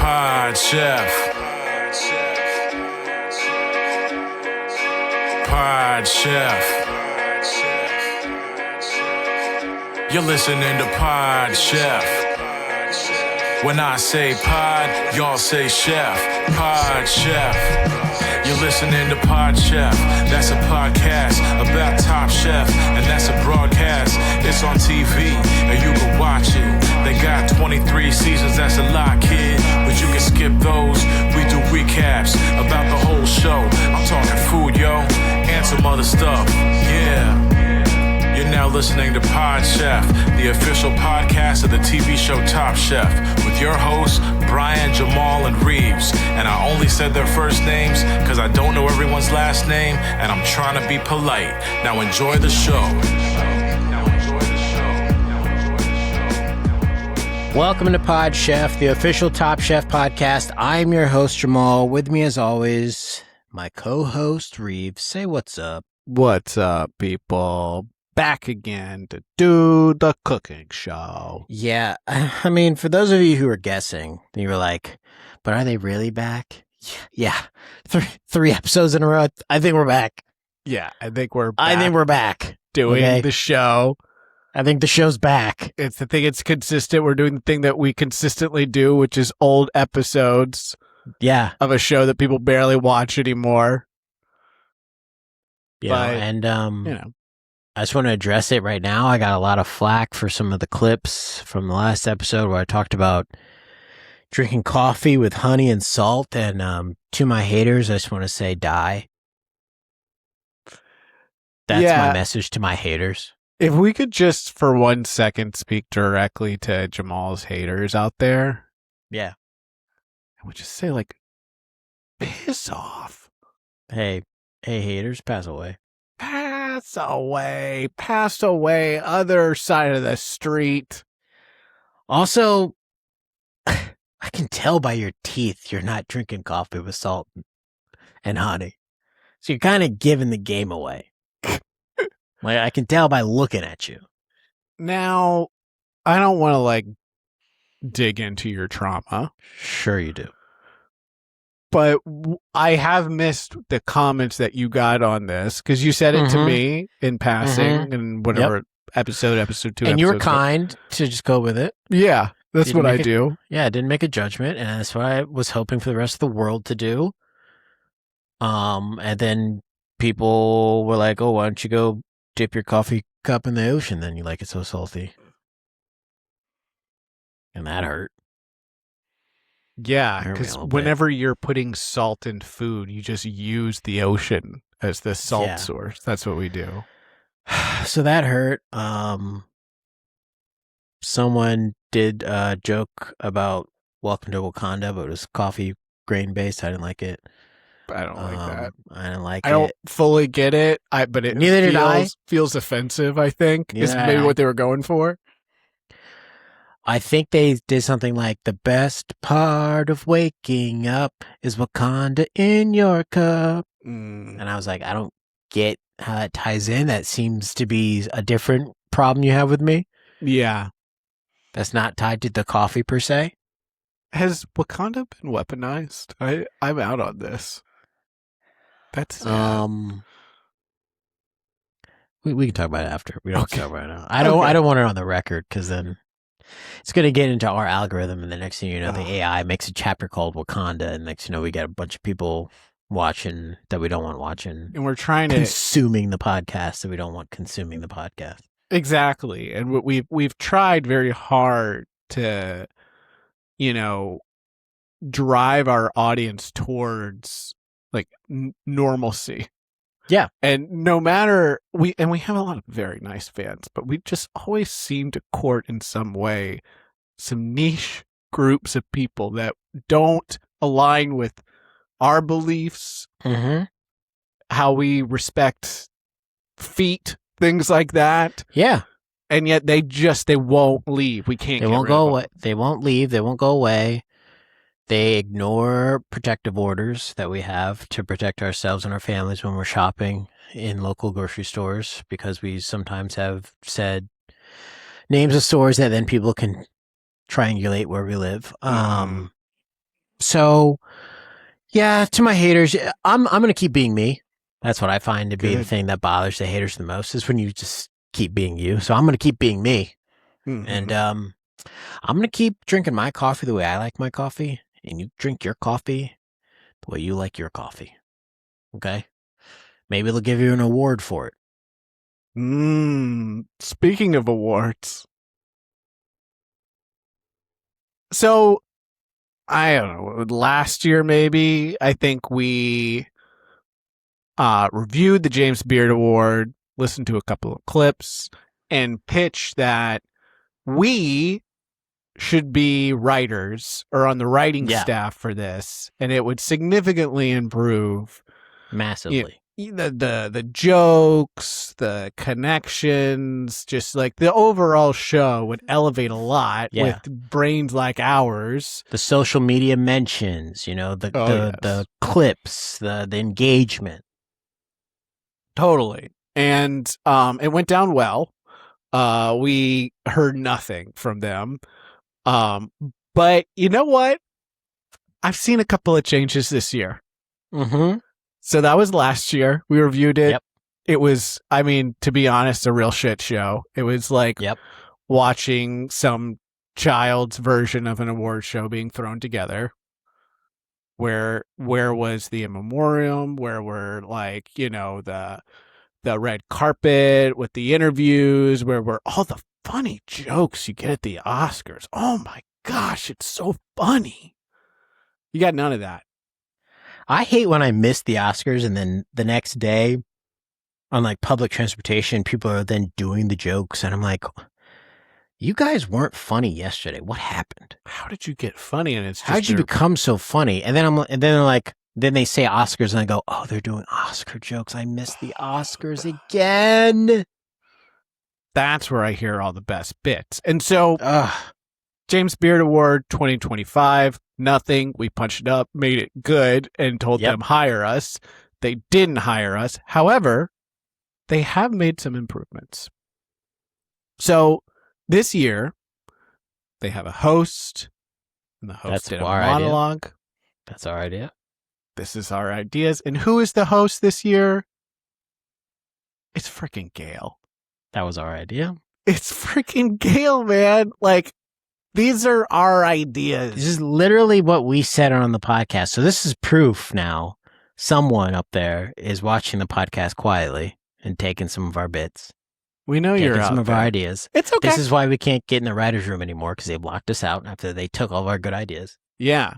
Pod Chef. Pod Chef. You're listening to Pod Chef. When I say pod, y'all say chef. Pod Chef. You're listening to Pod Chef. That's a podcast about Top Chef, and that's a broadcast. It's on TV, and you can watch it. They got 23 seasons, that's a lot, kid. But you can skip those. We do recaps about the whole show. I'm talking food, yo, and some other stuff. Yeah. You're now listening to Pod Chef, the official podcast of the TV show Top Chef, with your hosts, Bryan, Jamal, and Reaves. And I only said their first names because I don't know everyone's last name, and I'm trying to be polite. Now enjoy the show. Welcome to Pod Chef, the official Top Chef podcast. I'm your host, Jamal. With me, as always, my co-host, Reaves. Say what's up. What's up, people? Back again to do the cooking show. Yeah, I mean, for those of you who are guessing, you were like, but are they really back? Yeah. Three episodes in a row. I think we're back. Yeah, I think we're back. Doing the show. I think the show's back. I think it's consistent. We're doing the thing that we consistently do, which is old episodes. Yeah. Of a show that people barely watch anymore. Yeah, and I just want to address it right now. I got a lot of flack for some of the clips from the last episode where I talked about drinking coffee with honey and salt. And to my haters, I just want to say, die. That's my message to my haters. If we could just for 1 second speak directly to Jamal's haters out there. Yeah. I would just say, like, piss off. Hey, haters, pass away. Pass away, other side of the street. Also, I can tell by your teeth you're not drinking coffee with salt and honey. So you're kind of giving the game away. Like, I can tell by looking at you. Now, I don't want to, dig into your trauma. Sure you do. But I have missed the comments that you got on this because you said it to me in passing and whatever episode 2. And you were kind to just go with it. Yeah, that's what I do. Yeah, I didn't make a judgment, and that's what I was hoping for the rest of the world to do. And then people were like, "Oh, why don't you go dip your coffee cup in the ocean? Then you like it so salty," and that hurt. Yeah, because whenever you're putting salt in food, you just use the ocean as the salt source. That's what we do. So that hurt. Someone did a joke about Welcome to Wakanda, but it was coffee grain based. I didn't like it. I don't like that. I didn't like it. I don't fully get it. But it feels offensive, I think, is maybe what they were going for. I think they did something like, the best part of waking up is Wakanda in your cup. And I was like, I don't get how that ties in. That seems to be a different problem you have with me. Yeah. That's not tied to the coffee per se. Has Wakanda been weaponized? I'm out on this. That's sad. We can talk about it after. We don't talk about it now. I don't want it on the record because then it's going to get into our algorithm, and the next thing you know, the AI makes a chapter called Wakanda, and next thing you know, we got a bunch of people watching that we don't want watching. And we're trying to... consuming the podcast that we don't want consuming the podcast. Exactly. And we've tried very hard to, drive our audience towards, normalcy. Yeah. And no matter we have a lot of very nice fans, but we just always seem to court in some way some niche groups of people that don't align with our beliefs, how we respect feet, things like that. Yeah. And yet they won't leave. We can't. They won't go away. They won't leave. They won't go away. They ignore protective orders that we have to protect ourselves and our families when we're shopping in local grocery stores, because we sometimes have said names of stores that then people can triangulate where we live. So, yeah, to my haters, I'm going to keep being me. That's what I find to be the Good. thing that bothers the haters the most is when you just keep being you. So I'm going to keep being me. Mhm. And I'm going to keep drinking my coffee the way I like my coffee. And you drink your coffee the way you like your coffee. Okay? Maybe they'll give you an award for it. Speaking of awards. So, I don't know, last year maybe, I think we reviewed the James Beard Award, listened to a couple of clips, and pitched that we should be writers or on the writing Yeah. staff for this, and it would significantly improve Massively. the jokes, the connections, just like the overall show would elevate a lot Yeah. with brains like ours. The social media mentions, the clips, the engagement. Totally. And it went down well. We heard nothing from them. But you know what? I've seen a couple of changes this year. Mm-hmm. So that was last year. We reviewed it. Yep. It was, I mean, to be honest, a real shit show. It was like watching some child's version of an award show being thrown together. Where was the in memoriam? Where were the red carpet with the interviews? Where were all the funny jokes you get at the Oscars? Oh my gosh, it's so funny. You got none of that. I hate when I miss the Oscars and then the next day on like public transportation, people are then doing the jokes and I'm like, you guys weren't funny yesterday. What happened? How did you get funny? And it's just how did you become so funny? And then they say Oscars and I go, oh, they're doing Oscar jokes. I missed the Oscars again. That's where I hear all the best bits. And so James Beard Award 2025, nothing. We punched it up, made it good, and told them hire us. They didn't hire us. However, they have made some improvements. So this year, they have a host, and the host did a monologue. Idea. That's our idea. This is our ideas. And who is the host this year? It's freaking Gail. That was our idea. It's freaking Gail, man. Like, these are our ideas. This is literally what we said on the podcast. So this is proof now. Someone up there is watching the podcast quietly and taking some of our bits. We know you're out some of there. our ideas. It's okay. This is why we can't get in the writer's room anymore because they blocked us out after they took all of our good ideas. Yeah.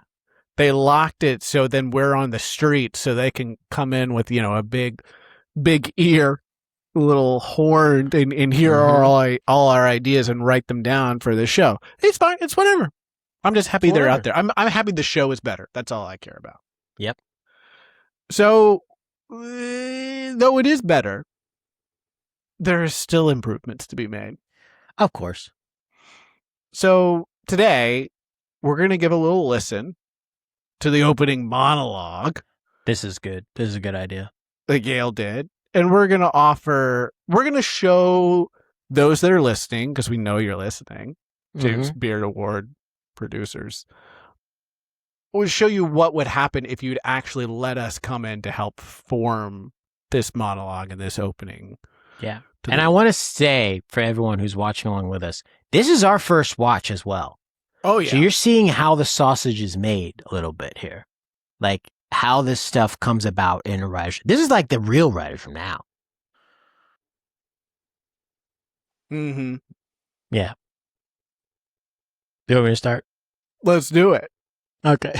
They locked it so then we're on the street so they can come in with, a big ear, little horn, and hear all our ideas and write them down for the show. It's fine. It's whatever. I'm just happy they're out there. I'm happy the show is better. That's all I care about. Yep. So, though it is better, there are still improvements to be made. Of course. So today, we're going to give a little listen to the opening monologue. This is good. This is a good idea. That Gail did. And we're going to show those that are listening, because we know you're listening, James Beard Award producers, we'll show you what would happen if you'd actually let us come in to help form this monologue and this opening. Yeah. And I want to say for everyone who's watching along with us, this is our first watch as well. Oh, yeah. So you're seeing how the sausage is made a little bit here. Like how this stuff comes about in a writer's room. This is like the real writer's room now. Mm-hmm. Yeah. Do you want me to start? Let's do it. Okay.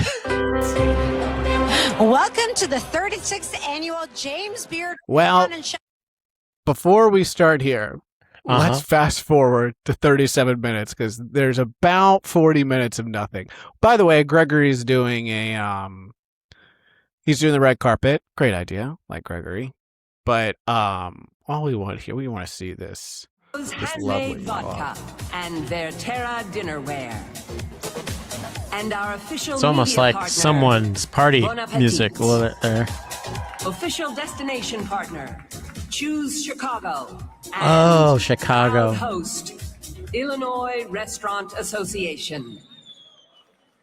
Welcome to the 36th annual James Beard. Well, before we start here, let's fast forward to 37 minutes because there's about 40 minutes of nothing. By the way, Gregory's doing he's doing the red carpet. Great idea, like Gregory. But all we want here, we want to see this lovely vodka and their Terra dinnerware. And our official it's almost like partner, someone's party Bon appetit. Music a little bit there. Official destination partner, Choose Chicago. Oh, Chicago. Host, Illinois Restaurant Association.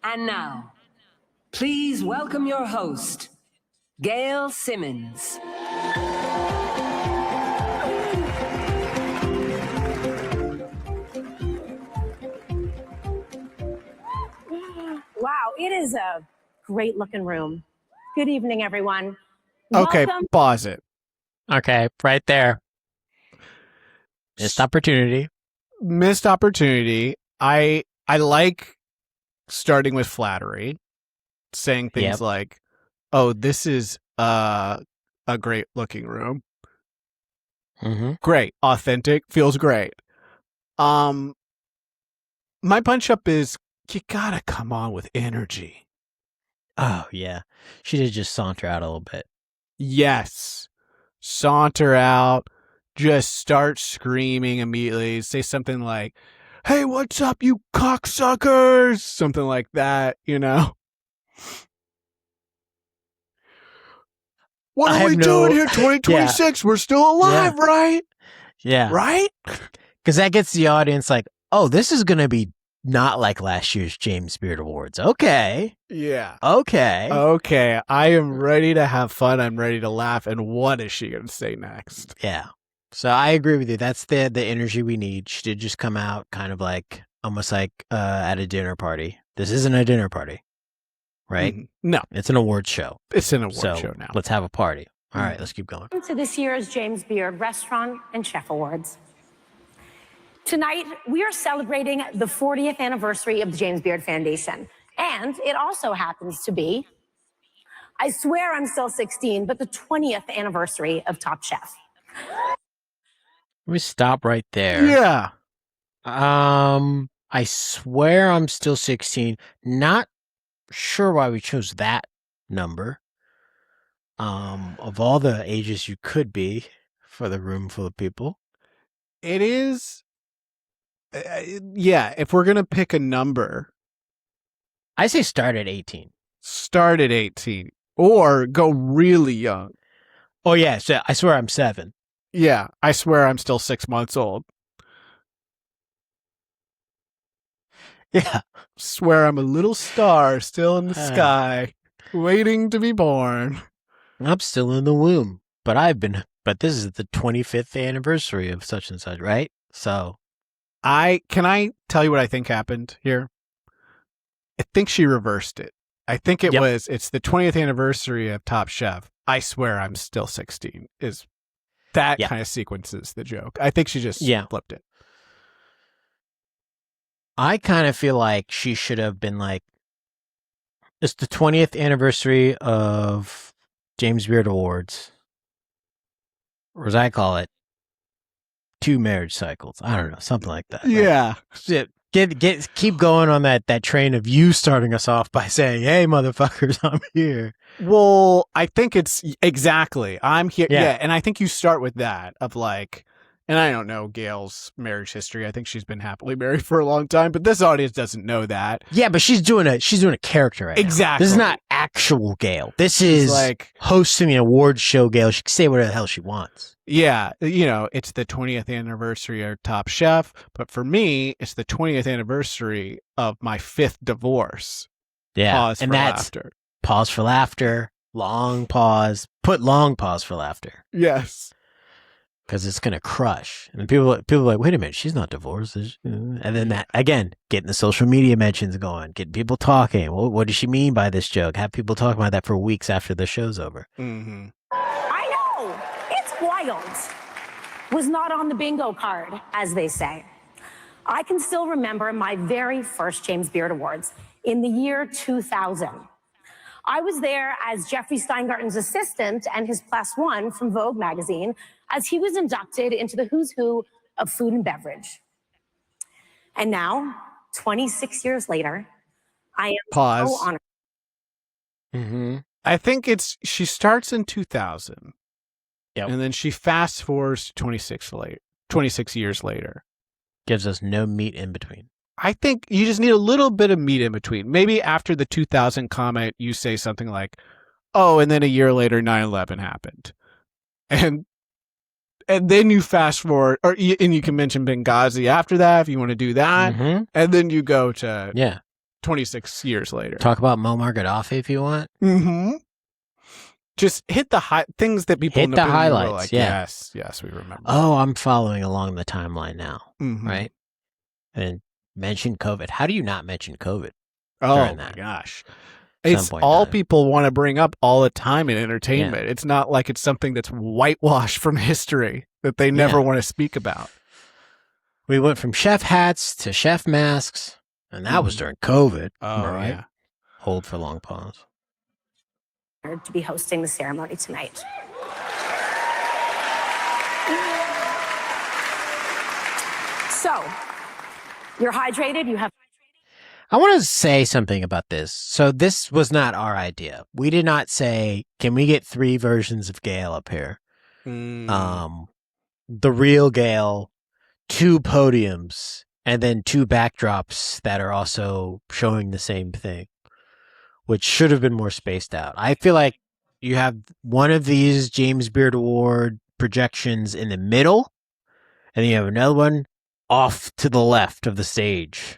And now, Please welcome your host, Gail Simmons. Wow, it is a great looking room. Good evening, everyone. Okay, Welcome. pause it. Okay, right there. Missed opportunity. Missed opportunity. I like starting with flattery, saying things Yep. like, "Oh, this is a great looking room. Mm-hmm. Great, authentic, feels great." My punch up is you gotta come on with energy. Oh, yeah. She did just saunter out a little bit. Yes, saunter out. Just start screaming immediately. Say something like, "Hey, what's up, you cocksuckers?" Something like that, you know? What I are we have no- doing here? 2026. We're still alive, right? Yeah. Right? Because that gets the audience like, oh, this is going to be not like last year's James Beard Awards. Okay. Yeah. Okay. Okay. I am ready to have fun. I'm ready to laugh. And what is she going to say next? Yeah. So I agree with you. That's the energy we need. She did just come out kind of like almost like at a dinner party. This isn't a dinner party, right? Mhm. No, It's an award show. it's an award So show now. let's have a party. All right, let's keep going. Welcome to this year's James Beard Restaurant and Chef Awards. Tonight, we are celebrating the 40th anniversary of the James Beard Foundation. And it also happens to be, I swear I'm still 16, but the 20th anniversary of Top Chef. Let me stop right there. Yeah. I swear I'm still 16. Not sure why we chose that number. Of all the ages you could be for the room full of people. It is. Yeah. If we're going to pick a number, I say start at 18. start at 18 or go really young. Oh yeah, so I swear I'm 7. Yeah. I swear I'm still 6 months old. Yeah. Swear I'm a little star still in the sky, waiting to be born. I'm still in the womb, but this is the 25th anniversary of such and such, right? So Can I tell you what I think happened here? I think she reversed it. I think it's the 20th anniversary of Top Chef. I swear I'm still 16 is that kind of sequences the joke. I think she just flipped it. I kind of feel like she should have been like, it's the 20th anniversary of James Beard Awards, or as I call it, 2 marriage cycles. I don't know, something like that. Yeah. Keep going on that train of you starting us off by saying, "Hey, motherfuckers, I'm here." Well, I think it's exactly. I'm here. Yeah. And I think you start with that of like, and I don't know Gail's marriage history. I think she's been happily married for a long time, but this audience doesn't know that. Yeah, but she's doing a character right now. Exactly. This is not actual Gail. This is like hosting an award show Gail. She can say whatever the hell she wants. Yeah, it's the 20th anniversary of Top Chef, but for me, it's the 20th anniversary of my 5th divorce. Yeah, Pause and for that's laughter. Pause for laughter. Long pause. Put long pause for laughter. Yes. Because it's going to crush. And people are like, wait a minute, she's not divorced. And then that, again, getting the social media mentions going, getting people talking. Well, what does she mean by this joke? Have people talk about that for weeks after the show's over. Mm-hmm. I know, it's wild. Was not on the bingo card, as they say. I can still remember my very first James Beard Awards in the year 2000. I was there as Jeffrey Steingarten's assistant and his +1 from Vogue magazine as he was inducted into the who's who of food and beverage. And now, 26 years later, I am so honored. Mm-hmm. I think she starts in 2000. Yep. And then she fast forwards to 26 years later. Gives us no meat in between. I think you just need a little bit of meat in between. Maybe after the 2000 comment, you say something like, "Oh, and then a year later, 9/11 happened," and then you fast forward, and you can mention Benghazi after that if you want to do that, Mm-hmm. and then you go to 26 years later. Talk about Muammar Gaddafi if you want. Mm-hmm. Just hit the things that people Hit in the opinion were highlights, like, yeah. yes, we remember. Oh, I'm following along the timeline now, Mhm. right? And mention COVID. How do you not mention COVID? Oh during my that. gosh. Some It's point in all time. people want to bring up all the time in entertainment. It's not like it's something that's whitewashed from history that they never want to speak about. We went from chef hats to chef masks, and that was during COVID. Oh, right? yeah. Hold for long pause. To be hosting the ceremony tonight. So, you're hydrated, you have... I want to say something about this. So this was not our idea. We did not say, can we get 3 versions of Gail up here? The real Gail, 2 podiums, and then 2 backdrops that are also showing the same thing, which should have been more spaced out. I feel like you have one of these James Beard Award projections in the middle, and then you have another one off to the left of the stage.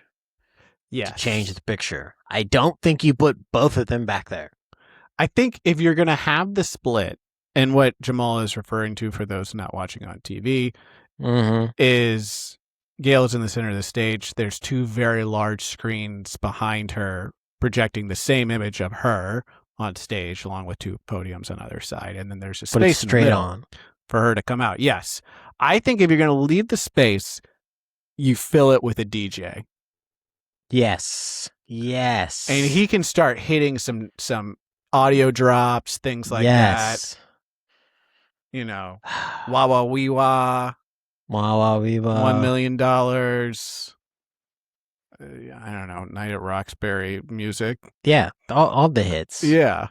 Yes. To change the picture. I don't think you put both of them back there. I think if you're going to have the split, and what Jamal is referring to for those not watching on TV, is Gail is in the center of the stage. There's 2 very large screens behind her projecting the same image of her on stage, along with 2 podiums on either side. And then there's a space straight in the middle on for her to come out. Yes. I think if you're going to leave the space, you fill it with a DJ. Yes. And he can start hitting some audio drops, things like that. You know, wah wah wee wah, wah wah wee wah, $1 million. I don't know, Night at Roxbury music. Yeah, all the hits. Yeah,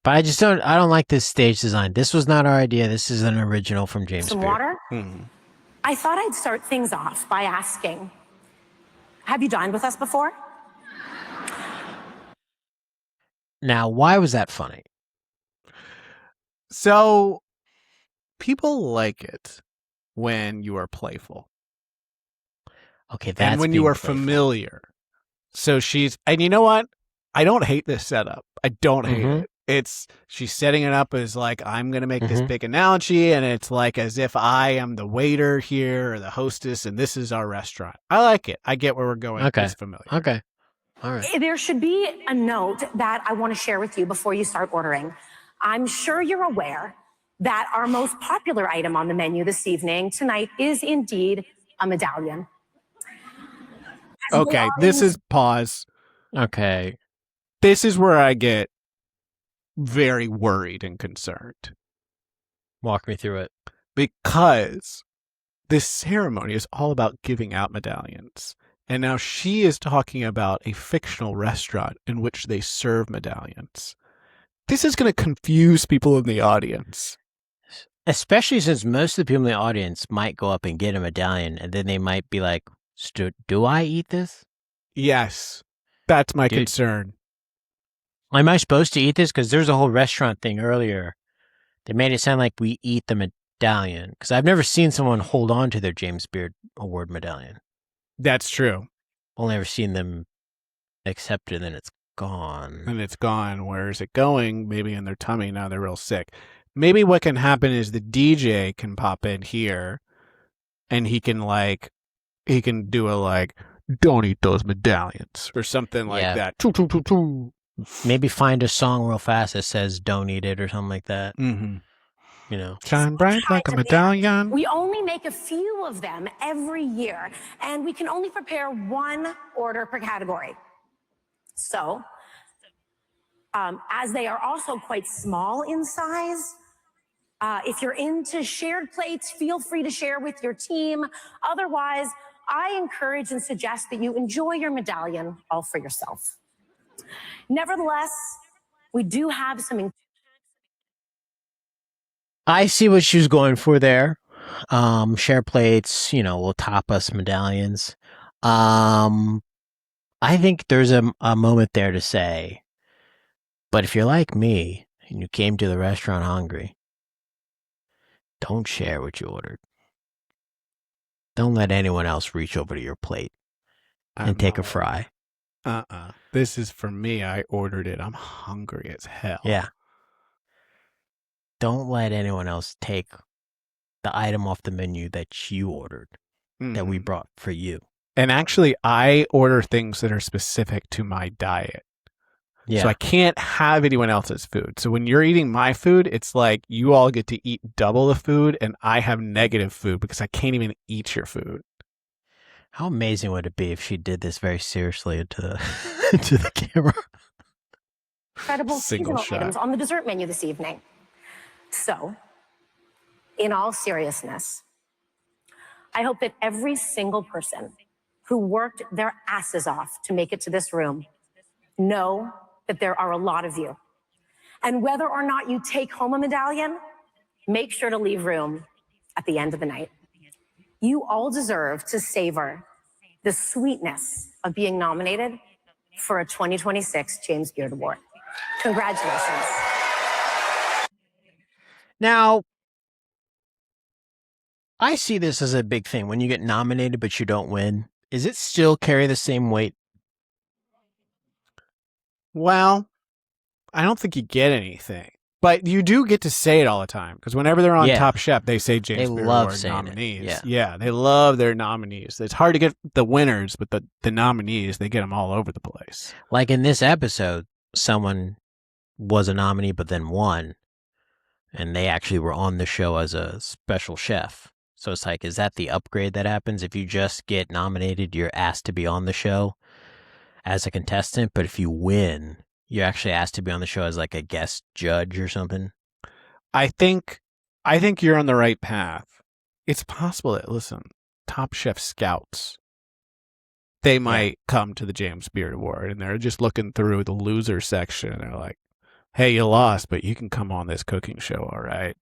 but I don't like this stage design. This was not our idea. This is an original from James Some Beard. water? I thought I'd start things off by asking, have you dined with us before? Now, why was that funny? So, people like it when you are playful. Okay, that's and when you are playful. familiar. So and you know what? I don't hate this setup. I don't hate it. She's setting it up as like, I'm going to make this big analogy, and it's like as if I am the waiter here or the hostess, and this is our restaurant. I like it. I get where we're going. Okay. It's familiar. Okay. All right. There should be a note that I want to share with you before you start ordering. I'm sure you're aware that our most popular item on the menu this evening tonight is indeed a medallion. Okay, this is pause. Okay. This is where I get very worried and concerned. Walk me through it. Because this ceremony is all about giving out medallions. And now she is talking about a fictional restaurant in which they serve medallions. This is going to confuse people in the audience. Especially since most of the people in the audience might go up and get a medallion, and then they might be like, do I eat this? Yes. That's my concern. Am I supposed to eat this? Because there's a whole restaurant thing earlier that made it sound like we eat the medallion. Because I've never seen someone hold on to their James Beard Award medallion. That's true. Only ever seen them accept it and then it's gone. And it's gone. Where is it going? Maybe in their tummy. Now they're real sick. Maybe what can happen is the DJ can pop in here and he can do a don't eat those medallions or something like that. Choo, choo, choo, choo. Maybe find a song real fast that says don't eat it or something like that. Mm-hmm. You know, shine bright like a medallion. We only make a few of them every year, and we can only prepare 1 order per category. So, as they are also quite small in size, if you're into shared plates, feel free to share with your team. Otherwise, I encourage and suggest that you enjoy your medallion all for yourself. Nevertheless, we do have some... I see what she was going for there. Share plates, will top us medallions. I think there's a moment there to say, but if you're like me and you came to the restaurant hungry, don't share what you ordered. Don't let anyone else reach over to your plate and take a fry. This is for me. I ordered it. I'm hungry as hell. Yeah. Don't let anyone else take the item off the menu that you ordered, that we brought for you. And actually, I order things that are specific to my diet. Yeah. So I can't have anyone else's food. So when you're eating my food, it's like you all get to eat double the food and I have negative food because I can't even eat your food. How amazing would it be if she did this very seriously into the, to the camera? Incredible Single seasonal shot. items on the dessert menu this evening. So, in all seriousness, I hope that every single person who worked their asses off to make it to this room know that there are a lot of you. And whether or not you take home a medallion, make sure to leave room at the end of the night. You all deserve to savor the sweetness of being nominated for a 2026 James Beard Award. Congratulations. Now, I see this as a big thing. When you get nominated but you don't win, is it still carry the same weight? Well, I don't think you get anything. But you do get to say it all the time. Because whenever they're on Top Chef, they say James Beard love Award saying nominees. it. Yeah, they love their nominees. It's hard to get the winners, but the nominees, they get them all over the place. Like in this episode, someone was a nominee but then won. And they actually were on the show as a special chef. So it's like, is that the upgrade that happens? If you just get nominated, you're asked to be on the show as a contestant. But if you win, you're actually asked to be on the show as like a guest judge or something. I think you're on the right path. It's possible that, listen, Top Chef scouts, they might come to the James Beard Award and they're just looking through the loser section and they're like, hey, you lost, but you can come on this cooking show, all right?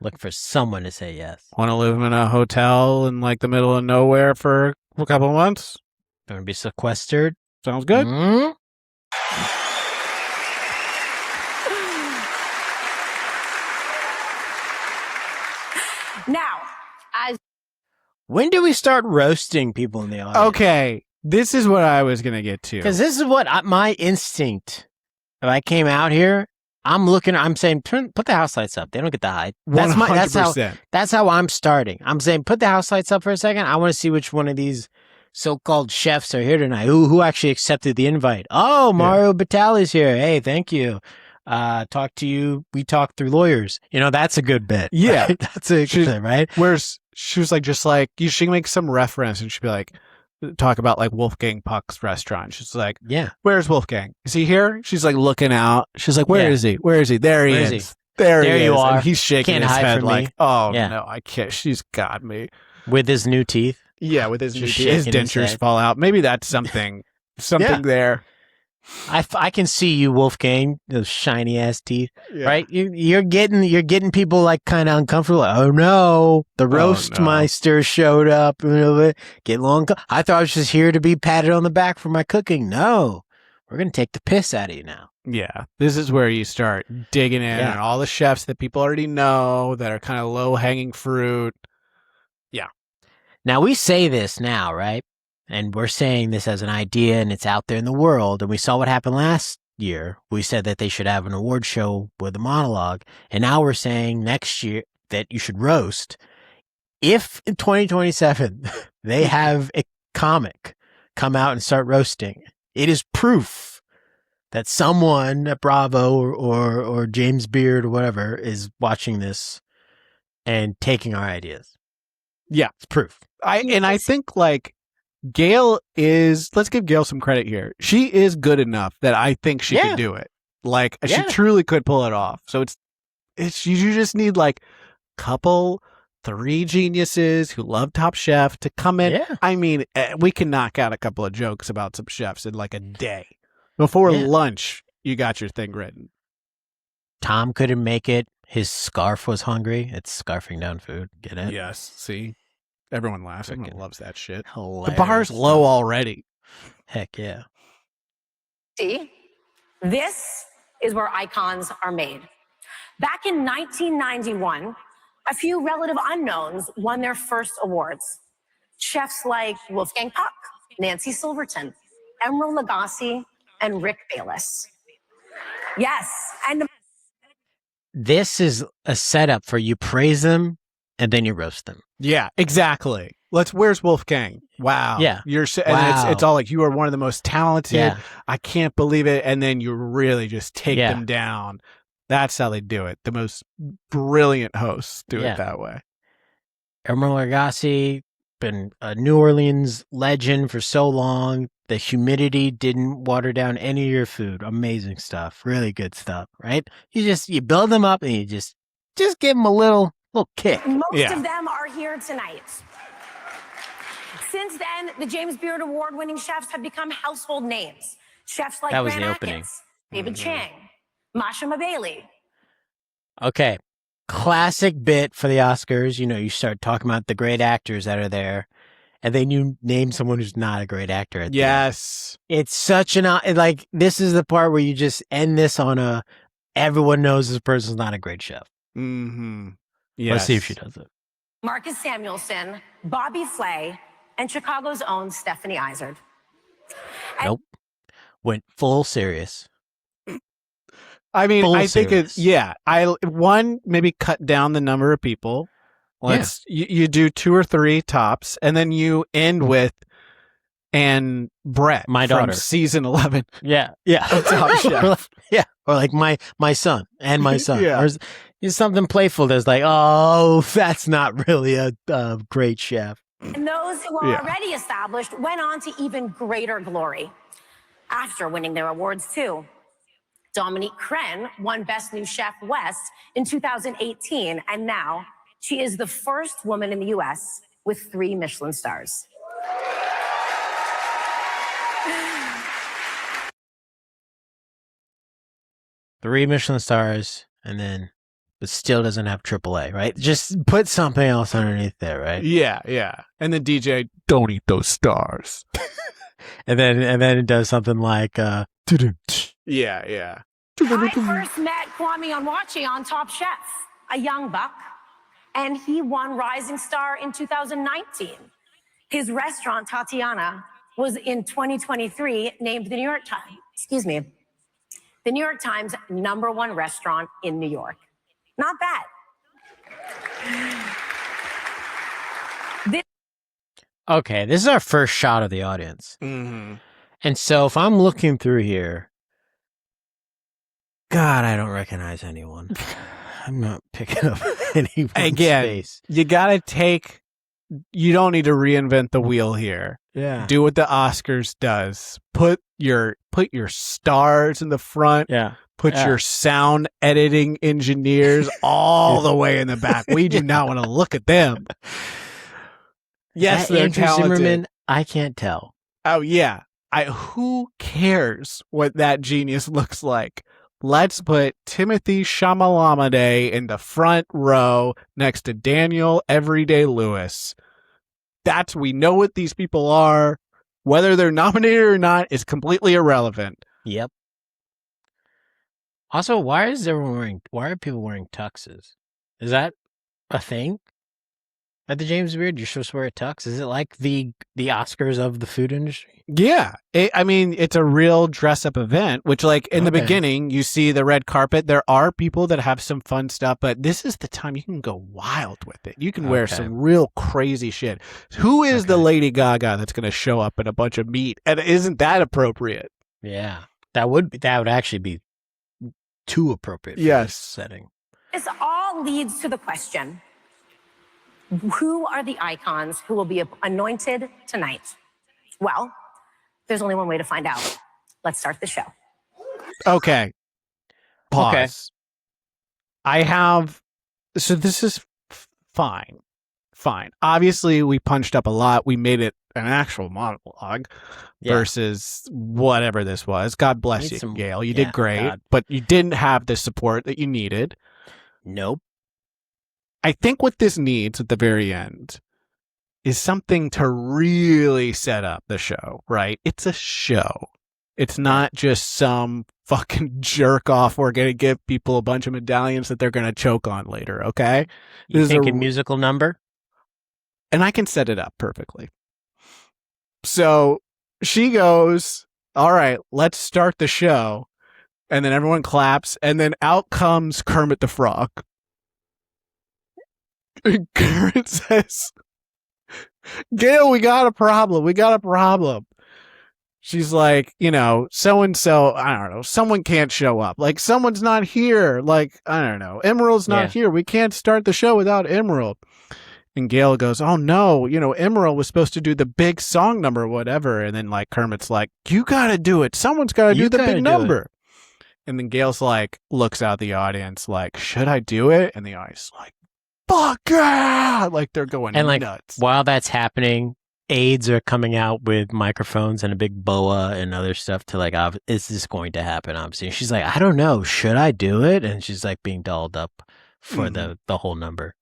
Look for someone to say yes. Want to live in a hotel in like the middle of nowhere for a couple of months? Going to be sequestered? Sounds good. Mm-hmm. Now, as when do we start roasting people in the audience? Okay, this is what I was going to get to. Because this is what my instinct. If I came out here, I'm saying, put the house lights up. They don't get to hide. 100%. That's how I'm starting. I'm saying, put the house lights up for a second. I want to see which one of these so-called chefs are here tonight. Who actually accepted the invite? Oh, Mario Batali's here. Hey, thank you. Talk to you. We talk through lawyers. You know, that's a good bit. Yeah. Right? That's a good thing, right? Where's she was like, just like, she can make some reference and she'd be like, talk about like Wolfgang Puck's restaurant. She's like, yeah, where's Wolfgang? Is he here? She's like looking out. She's like, where is he? Where is he? There he is. There he you is. are. And he's shaking Can't his hide head from like, me. oh Yeah. no, I can't. She's got me. With his new teeth. Yeah, with his Just new shaking his his dentures head. fall out. Maybe that's something there. I can see you, Wolfgang, those shiny ass teeth, Yeah. right? You're getting people like kind of uncomfortable. Like, oh no, the Roastmeister showed up. Get long. I thought I was just here to be patted on the back for my cooking. No, we're gonna take the piss out of you now. Yeah, this is where you start digging in on all the chefs that people already know that are kind of low hanging fruit. Yeah. Now we say this now, right? And we're saying this as an idea and it's out there in the world. And we saw what happened last year. We said that they should have an award show with a monologue. And now we're saying next year that you should roast. If in 2027 they have a comic come out and start roasting, it is proof that someone at Bravo or James Beard or whatever is watching this and taking our ideas. Yeah. It's proof. I think like Gail is, let's give Gail some credit here. She is good enough that I think she could do it. Like she truly could pull it off. So it's you just need like couple 3 geniuses who love Top Chef to come in. Yeah. I mean, we can knock out a couple of jokes about some chefs in like a day. Before lunch, you got your thing written. Tom couldn't make it. His scarf was hungry. It's scarfing down food. Get it? Yes. See? Everyone laughs. Everyone loves that shit. Hilarious. The bar's low already. Heck yeah. See, this is where icons are made. Back in 1991, a few relative unknowns won their first awards. Chefs like Wolfgang Puck, Nancy Silverton, Emeril Lagasse and Rick Bayless. Yes, and This is a setup for you praise them and then you roast them. Yeah, exactly. Where's Wolfgang? Wow. Yeah. And it's all like, you are one of the most talented. Yeah. I can't believe it. And then you really just take Yeah. them down. That's how they do it. The most brilliant hosts do it that way. Emeril Lagasse, been a New Orleans legend for so long. The humidity didn't water down any of your food. Amazing stuff. Really good stuff, right? You build them up and you just give them a little kick. most of them are here tonight. Since then, the James Beard Award-winning chefs have become household names. Chefs like That was Grant the opening. Achatz, David Chang, Masha Mabeli. Okay. Classic bit for the Oscars. You start talking about the great actors that are there, and then you name someone who's not a great actor at the end. Yes. It's such this is the part where you just end this on everyone knows this person's not a great chef. Mm-hmm. Yes. Let's see if she does it. Marcus Samuelsson, Bobby Flay, and Chicago's own Stephanie Izard. Nope. Went full serious. I mean, Full I think serious. maybe cut down the number of people. You do 2 or 3 tops, and then you end with and Brett, My daughter, from season 11. Yeah. Of Top Chef. Or like my son and my son. Yeah. Or something playful that's like, oh, that's not really a great chef. And those who are already established went on to even greater glory after winning their awards too. Dominique Crenn won Best New Chef West in 2018, and now she is the first woman in the U.S. with 3 Michelin stars. Three Michelin stars, but still doesn't have AAA, right? Just put something else underneath there, right? Yeah. And the DJ, don't eat those stars. and then it does something like Yeah. I first met Kwame Onwuachi on Top Chef, a young buck, and he won Rising Star in 2019. His restaurant, Tatiana, was in 2023 named the New York Times #1 restaurant in New York. Not bad. Okay, this is our first shot of the audience. Mm-hmm. And so if I'm looking through here, God, I don't recognize anyone. I'm not picking up anyone's face. You don't need to reinvent the wheel here. Yeah. Do what the Oscars does. Put your stars in the front. Yeah. Put your sound editing engineers all the way in the back. We do not want to look at them. Yes, they're Andrew talented. Zimmerman, I can't tell. Oh yeah. Who cares what that genius looks like? Let's put Timothy Chalamet in the front row next to Daniel Everyday Lewis. We know what these people are. Whether they're nominated or not is completely irrelevant. Yep. Also, why are people wearing tuxes? Is that a thing? At the James Beard, you're supposed to wear a tux? Is it like the Oscars of the food industry? Yeah. It's a real dress-up event, which, in the beginning, you see the red carpet. There are people that have some fun stuff, but this is the time you can go wild with it. You can wear some real crazy shit. Who is the Lady Gaga that's going to show up in a bunch of meat? And isn't that appropriate? Yeah. That would actually be too appropriate for this setting. This all leads to the question, who are the icons who will be anointed tonight? Well, there's only one way to find out. Let's start the show. Okay. Pause. So this is fine. Obviously, we punched up a lot. We made it an actual monologue versus whatever this was. God bless you, Gail. You did great, but you didn't have the support that you needed. Nope. I think what this needs at the very end is something to really set up the show, right? It's a show. It's not just some fucking jerk off. We're going to give people a bunch of medallions that they're going to choke on later, okay? You think a musical number? And I can set it up perfectly. So she goes, all right, let's start the show. And then everyone claps. And then out comes Kermit the Frog. And Kermit says, Gail, we got a problem. She's like, so-and-so, I don't know, someone can't show up. Like, someone's not here. Like, I don't know, Emerald's not here. We can't start the show without Emerald. And Gail goes, oh, no, Emerald was supposed to do the big song number or whatever. And then, like, Kermit's like, you got to do it. Someone's got to do the big number. And then Gail's like, looks out the audience like, should I do it? And the audience like, fuck yeah! Like, they're going and like, nuts. While that's happening, aides are coming out with microphones and a big boa and other stuff to like, is this going to happen? Obviously, and she's like, I don't know, should I do it? And she's like being dolled up for the whole number.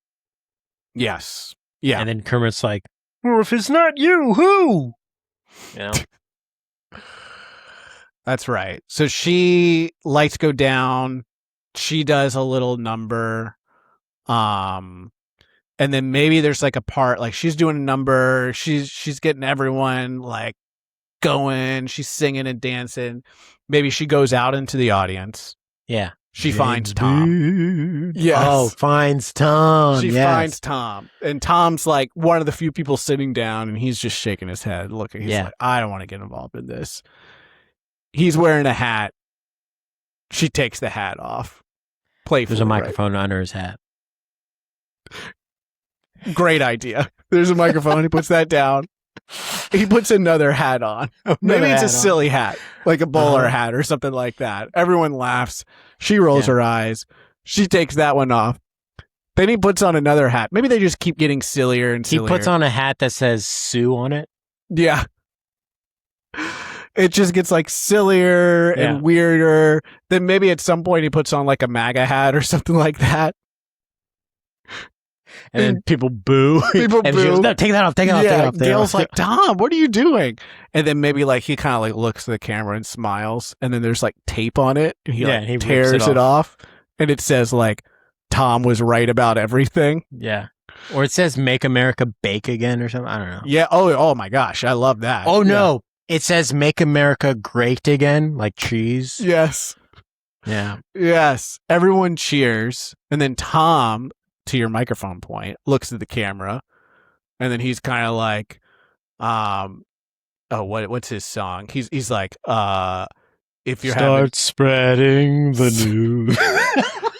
Yes, yeah. And then Kermit's like, well, if it's not you, who? That's right. So lights go down. She does a little number. And then maybe there's like a part, like she's doing a number. She's getting everyone like going. She's singing and dancing. Maybe she goes out into the audience. Yeah. She finds Tom. Yes. Oh, finds Tom. She finds Tom. And Tom's like one of the few people sitting down and he's just shaking his head looking. He's like, I don't want to get involved in this. He's wearing a hat. She takes the hat off. Playfully. There's a microphone under his hat. Great idea. There's a microphone. He puts that down. He puts another hat on. Maybe it's a silly hat, like a bowler hat or something like that. Everyone laughs. She rolls her eyes. She takes that one off. Then he puts on another hat. Maybe they just keep getting sillier and sillier. He puts on a hat that says Sue on it. Yeah. It just gets like sillier and weirder. Then maybe at some point he puts on like a MAGA hat or something like that. And then people boo. People boo. Goes, no, take that off. Take it off. Take it off. Gail's like, Tom, what are you doing? And then maybe like he kind of like looks at the camera and smiles. And then there's like tape on it. And he tears it off. And it says like, Tom was right about everything. Yeah. Or it says Make America Bake Again or something. I don't know. Yeah. Oh my gosh. I love that. Oh no. It says Make America Great Again, like cheese. Yes. Yeah. Yes. Everyone cheers. And then Tom, to your microphone point, looks at the camera. And then he's kind of like, what's his song? He's like, if you're Start spreading the news.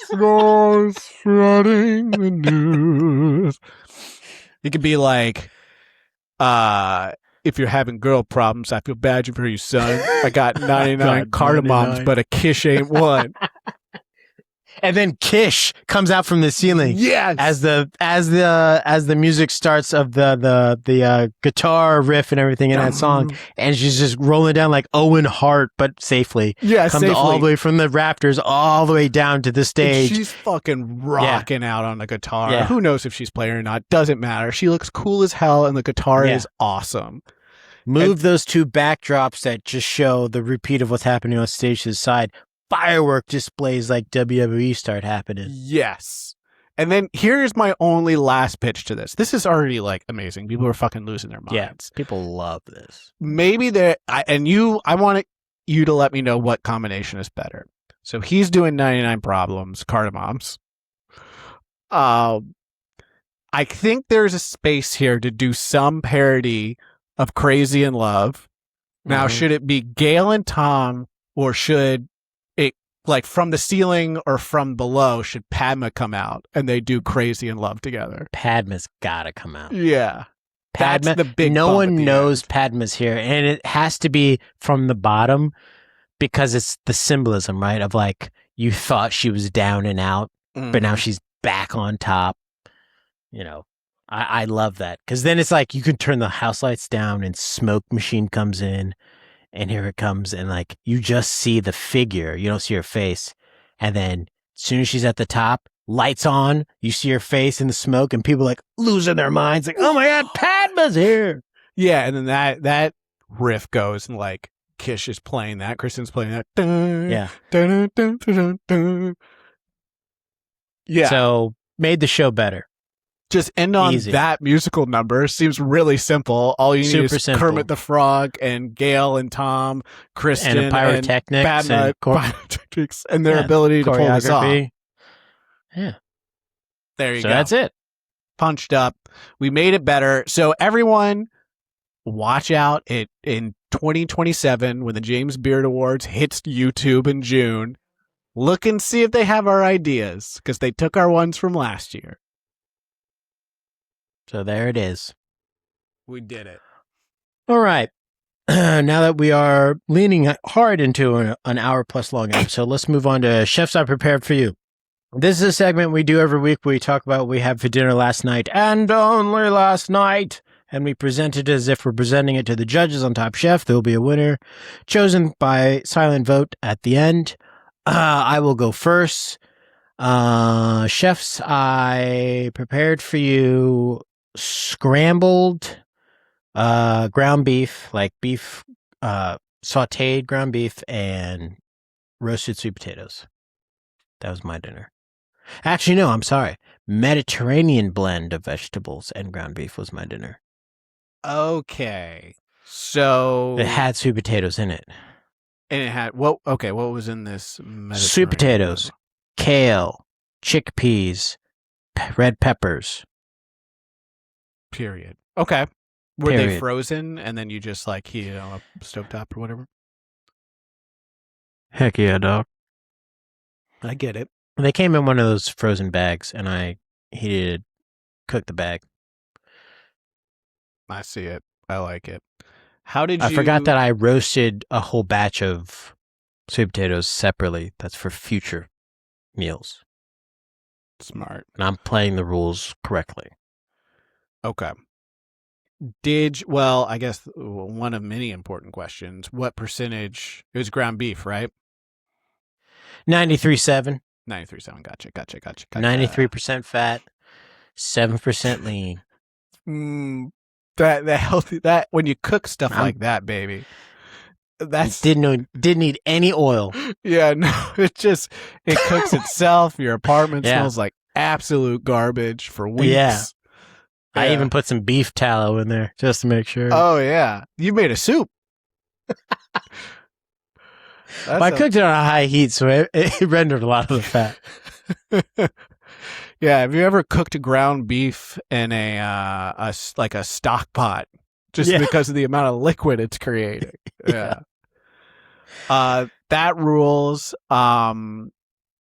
Start spreading the news. It could be like, if you're having girl problems, I feel bad for you, son. I got 99 cardamoms, but a Kish ain't one. And then Kish comes out from the ceiling. Yes. As the music starts of the guitar riff and everything in that song, and she's just rolling down like Owen Hart, but safely. Yeah, comes safely. all the way from the rafters all the way down to the stage. And she's fucking rocking out on the guitar. Yeah. Who knows if she's playing or not? Doesn't matter. She looks cool as hell, and the guitar is awesome. Move those two backdrops that just show the repeat of what's happening on stage to the side. Firework displays like WWE start happening. Yes. And then here's my only last pitch to this. This is already like amazing. People are fucking losing their minds. Yeah, people love this. Maybe I want you to let me know what combination is better. So he's doing 99 Problems, Cardamoms. I think there's a space here to do some parody of Crazy in Love. Now, should it be Gail and Tom, or should it, like, from the ceiling or from below, should Padma come out and they do Crazy in Love together? Padma's gotta come out. Yeah. Padma, that's the big no bump one at the knows end. Padma's here, and it has to be from the bottom because it's the symbolism, right? Of like, you thought she was down and out, but now she's back on top. You know, I love that, because then it's like you can turn the house lights down and Smoke Machine comes in, and here it comes, and like you just see the figure, you don't see her face, and then as soon as she's at the top, lights on, you see her face in the smoke, and people like losing their minds, like, oh my god, Padma's here. Yeah, and then that riff goes, and like Kish is playing that, Kristen's playing that. Dun, Yeah. Dun, dun, dun, dun, dun. Yeah. So made the show better. Just end on Easy. that musical number. Seems really simple. All you need Super is simple. Kermit the Frog and Gail and Tom, Kristen And a pyrotechnics and pyrotechnics and their ability to pull this off. choreography. Yeah. There you So go. that's it. Punched up. We made it better. So everyone, watch out in 2027 when the James Beard Awards hits YouTube in June. Look and see if they have our ideas because they took our ones from last year. So there it is. We did it. All right. Now that we are leaning hard into an hour plus long episode, let's move on to Chefs I Prepared for You. This is a segment we do every week where we talk about what we had for dinner last night and only last night. And we present it as if we're presenting it to the judges on Top Chef. There will be a winner chosen by silent vote at the end. I will go first. Chefs, I prepared for you scrambled ground beef, like beef, sauteed ground beef and roasted sweet potatoes. That was my dinner. Actually, no, I'm sorry. Mediterranean blend of vegetables and ground beef was my dinner. Okay. So It had sweet potatoes in it. and it had what was in this Sweet Mediterranean potatoes, kale, chickpeas, red peppers. period. Okay. Were they Period. frozen and then you just like heat it on a stovetop or whatever? Heck yeah, dog. I get it. They came in one of those frozen bags, and I cooked the bag. I see it. I like it. How did I you forgot that I roasted a whole batch of sweet potatoes separately. That's for future meals. Smart. And I'm playing the rules correctly. Okay. I guess one of many important questions. What percentage? It was ground beef, right? 93.7. 93.7. Gotcha. 93% fat, 7% lean. That healthy. That when you cook stuff like that, baby. That's Didn't need any oil. yeah. No, it cooks itself. Your apartment Yeah. smells like absolute garbage for weeks. Yeah. I Yeah. even put some beef tallow in there just to make sure. Oh yeah, you made a soup. But I cooked it on a high heat, so it rendered a lot of the fat. Yeah, have you ever cooked ground beef in a stock pot just Yeah. because of the amount of liquid it's creating? Yeah. That rules.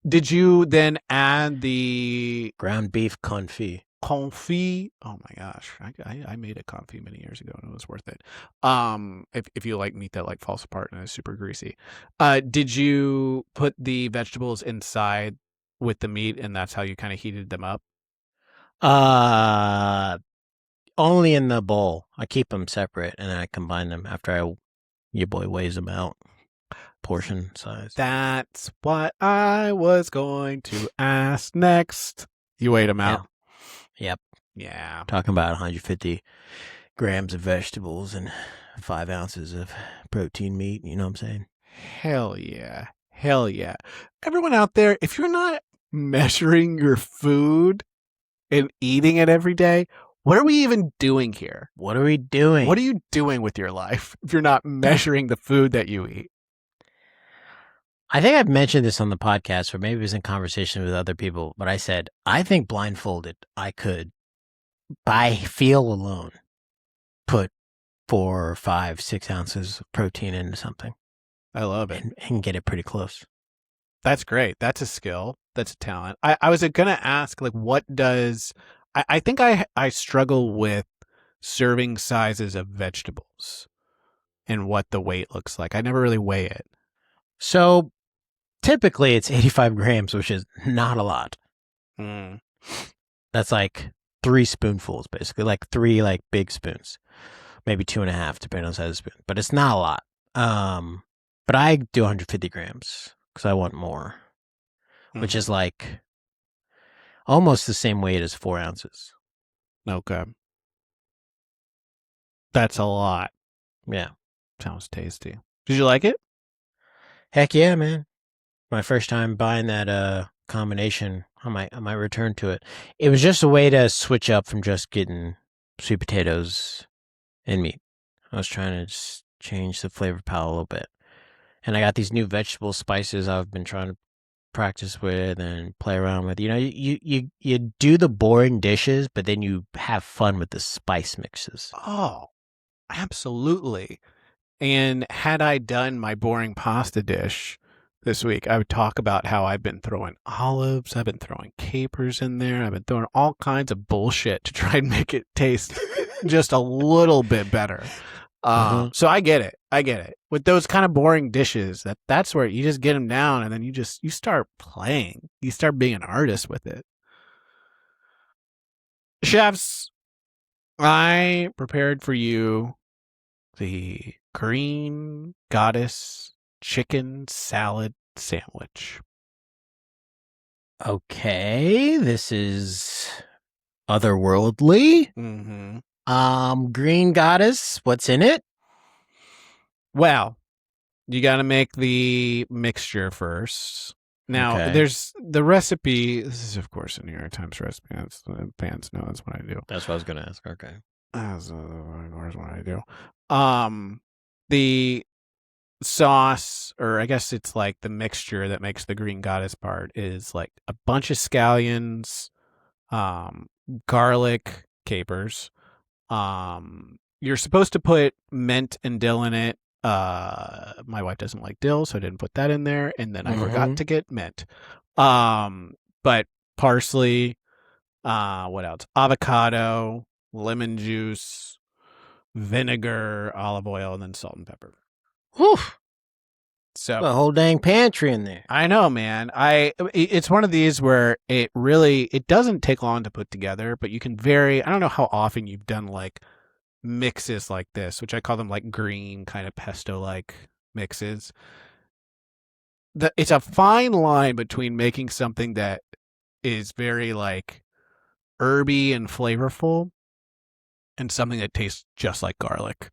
Did you then add the Ground beef confit. confit? Oh my gosh, I made a confit many years ago and it was worth it. If you like meat that like falls apart and is super greasy, did you put the vegetables inside with the meat and that's how you kind of heated them up? Only in the bowl. I keep them separate and then I combine them after your boy weighs them out. Portion size. That's what I was going to ask next. You weighed them out. Yep. Yeah. Talking about 150 grams of vegetables and 5 ounces of protein meat. You know what I'm saying? Hell yeah. Hell yeah. Everyone out there, if you're not measuring your food and eating it every day, what are we even doing here? What are we doing? What are you doing with your life if you're not measuring the food that you eat? I think I've mentioned this on the podcast, or maybe it was in conversation with other people, but I said, I think blindfolded, I could, by feel alone, put 4 or 5, 6 ounces of protein into something. I love it. And get it pretty close. That's great. That's a skill. That's a talent. I was going to ask, like, what does... I think I struggle with serving sizes of vegetables and what the weight looks like. I never really weigh it. So typically it's 85 grams, which is not a lot. That's like 3 spoonfuls, basically, like 3 like big spoons, maybe 2.5, depending on the size of the spoon. But it's not a lot. But I do 150 grams because I want more, which is like almost the same weight as 4 ounces. Okay. That's a lot. Yeah. Sounds tasty. Did you like it? Heck yeah, man. My first time buying that combination. I might return to it. It was just a way to switch up from just getting sweet potatoes and meat. I was trying to just change the flavor palette a little bit. And I got these new vegetable spices I've been trying to practice with and play around with. You know, you do the boring dishes, but then you have fun with the spice mixes. Oh, absolutely. And had I done my boring pasta dish this week, I would talk about how I've been throwing olives, I've been throwing capers in there, I've been throwing all kinds of bullshit to try and make it taste just a little bit better. So I get it. With those kind of boring dishes, that's where you just get them down, and then you start playing. You start being an artist with it. Chefs, I prepared for you the Green Goddess chicken salad sandwich. Okay, this is otherworldly. Mm-hmm. Green Goddess, what's in it? Well, you got to make the mixture first. Now, Okay. there's the recipe. This is, of course, a New York Times recipe. Fans know that's what I do. That's what I was going to ask. Okay. That's of course what I do. The sauce, or I guess it's like the mixture that makes the Green Goddess part, is like a bunch of scallions, garlic, capers. You're supposed to put mint and dill in it. My wife doesn't like dill, so I didn't put that in there, and then I forgot to get mint. But parsley, what else? Avocado, lemon juice, vinegar, olive oil, and then salt and pepper. Whew. So A whole dang pantry in there. I know, man. It's one of these where it doesn't take long to put together, but you can vary. I don't know how often you've done like mixes like this, which I call them like green kind of pesto like mixes. It's a fine line between making something that is very like herby and flavorful and something that tastes just like garlic.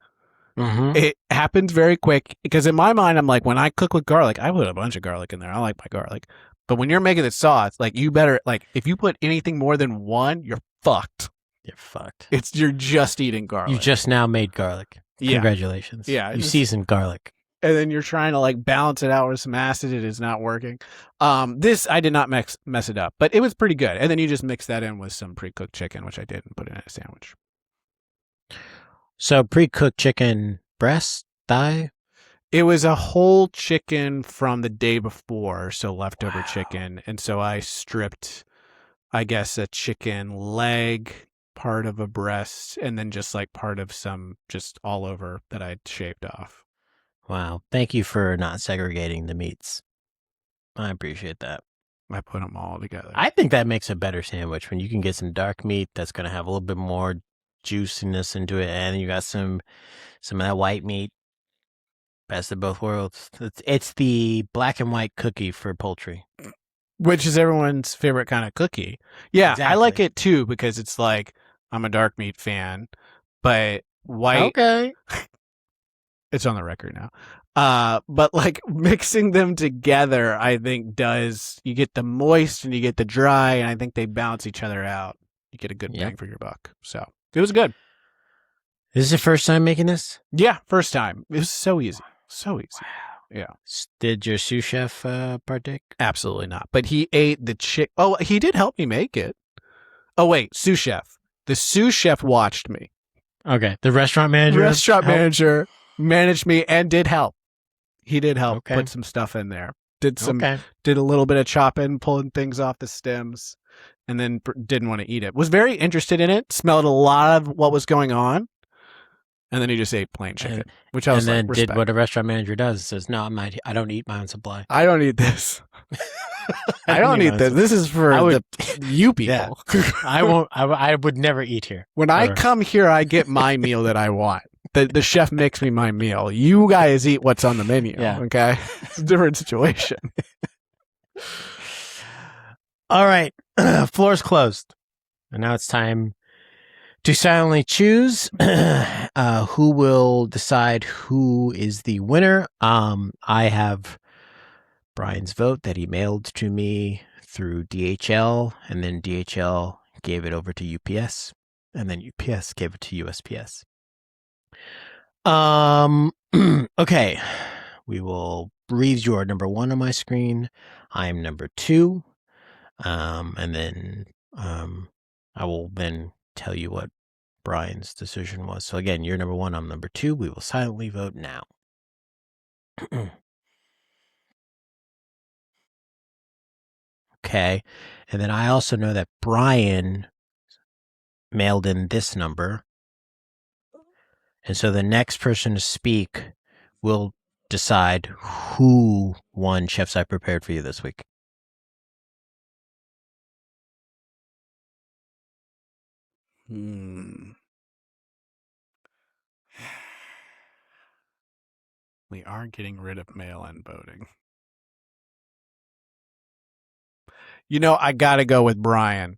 It happens very quick because in my mind, I'm like, when I cook with garlic, I put a bunch of garlic in there. I like my garlic. But when you're making the sauce, like you better, like if you put anything more than one, you're fucked. You're fucked. You're just eating garlic. You just now made garlic. Yeah. Congratulations. Yeah. You seasoned garlic. And then you're trying to like balance it out with some acid. It is not working. This, I did not mess it up, but it was pretty good. And then you just mix that in with some pre-cooked chicken, which I did, and put it in a sandwich. So pre-cooked chicken breast, thigh? It was a whole chicken from the day before, so leftover chicken. And so I stripped, I guess, a chicken leg, part of a breast, and then just like part of some just all over that I'd shaved off. Wow. Thank you for not segregating the meats. I appreciate that. I put them all together. I think that makes a better sandwich when you can get some dark meat that's going to have a little bit more juiciness into it, and you got some of that white meat. Best of both worlds. It's the black and white cookie for poultry, which is everyone's favorite kind of cookie. Yeah, exactly. I like it too because it's like I'm a dark meat fan, but white. Okay, it's on the record now. But like mixing them together, I think you get the moist and you get the dry, and I think they balance each other out. You get a good bang for your buck. So it was good. This is your first time making this? Yeah, first time. It was so easy. So easy. Wow. Yeah. Did your sous chef partake? Absolutely not. But he ate the chick. Oh, he did help me make it. Oh, wait. Sous chef. The sous chef watched me. Okay. The restaurant manager? Manager managed me and did help. He did help put some stuff in there. Did a little bit of chopping, pulling things off the stems, and then didn't want to eat it. Was very interested in it. Smelled a lot of what was going on. And then he just ate plain chicken, which I was like, respect. Did what a restaurant manager does. Says, no, I don't eat my own supply. I don't eat this. I don't eat this. This is for you people. Yeah. I would never eat here. When I come here, I get my meal that I want. The chef makes me my meal. You guys eat what's on the menu. Yeah. Okay. It's a different situation. All right. Floor's closed. And now it's time to silently choose who will decide who is the winner. I have Bryan's vote that he mailed to me through DHL, and then DHL gave it over to UPS, and then UPS gave it to USPS. Okay. Reeves, you are number 1 on my screen. I am number 2. And then I will then tell you what Bryan's decision was. So again, you're number 1, I'm number 2. We will silently vote now. Okay. And then I also know that Bryan mailed in this number. And so the next person to speak will decide who won Chefs I Prepared for You this week. We are getting rid of mail-in voting. I got to go with Bryan.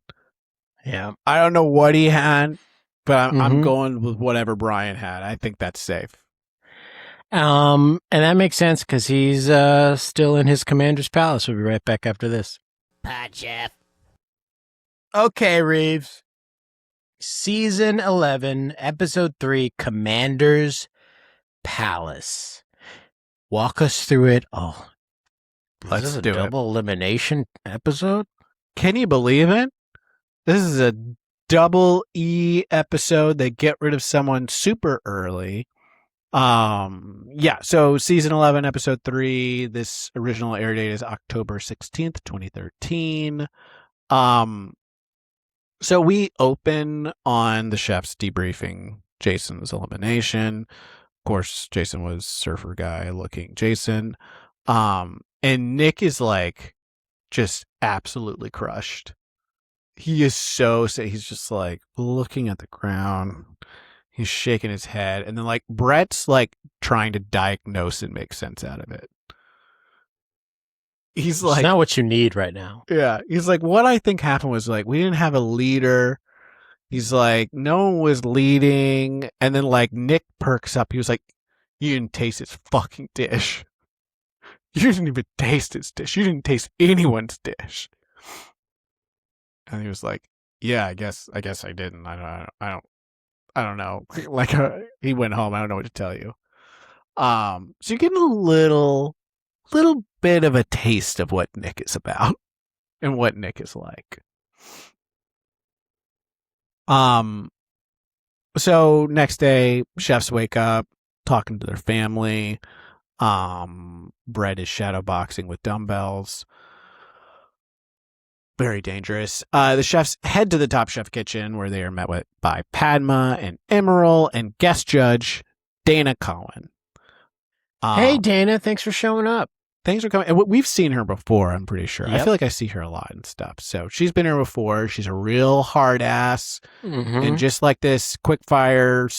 Yeah. I don't know what he had, but I'm going with whatever Bryan had. I think that's safe. And that makes sense because he's still in his commander's palace. We'll be right back after this. Pod Chef. Okay, Reeves. Season 11, Episode 3, Commander's Palace. Walk us through it. Oh, Let's this is do a it. double elimination episode? Can you believe it? This is a double E episode. They get rid of someone super early. So season 11, episode 3, this original air date is October 16th, 2013. So we open on the chefs debriefing Jason's elimination. Of course, Jason was surfer guy looking Jason. And Nick is like just absolutely crushed. He is so sad. He's just like looking at the ground. He's shaking his head. And then like Brett's like trying to diagnose and make sense out of it. He's like, it's not what you need right now. yeah. He's like, what I think happened was like, we didn't have a leader. He's like, no one was leading. And then like Nick perks up. He was like, you didn't taste his fucking dish. You didn't even taste his dish. You didn't taste anyone's dish. And he was like, yeah, I guess I didn't. I don't know. Like he went home. I don't know what to tell you. So you're getting a little bit of a taste of what Nick is about and what Nick is like. So next day, chefs wake up talking to their family. Brett is shadowboxing with dumbbells. Very dangerous. The chefs head to the Top Chef kitchen where they are met by Padma and Emerald and guest judge Dana Cohen. Hey, Dana, thanks for showing up. Thanks for coming. And we've seen her before, I'm pretty sure. I Yep. feel like I see her a lot and stuff. So she's been here before. She's a real hard ass. And just like this quickfire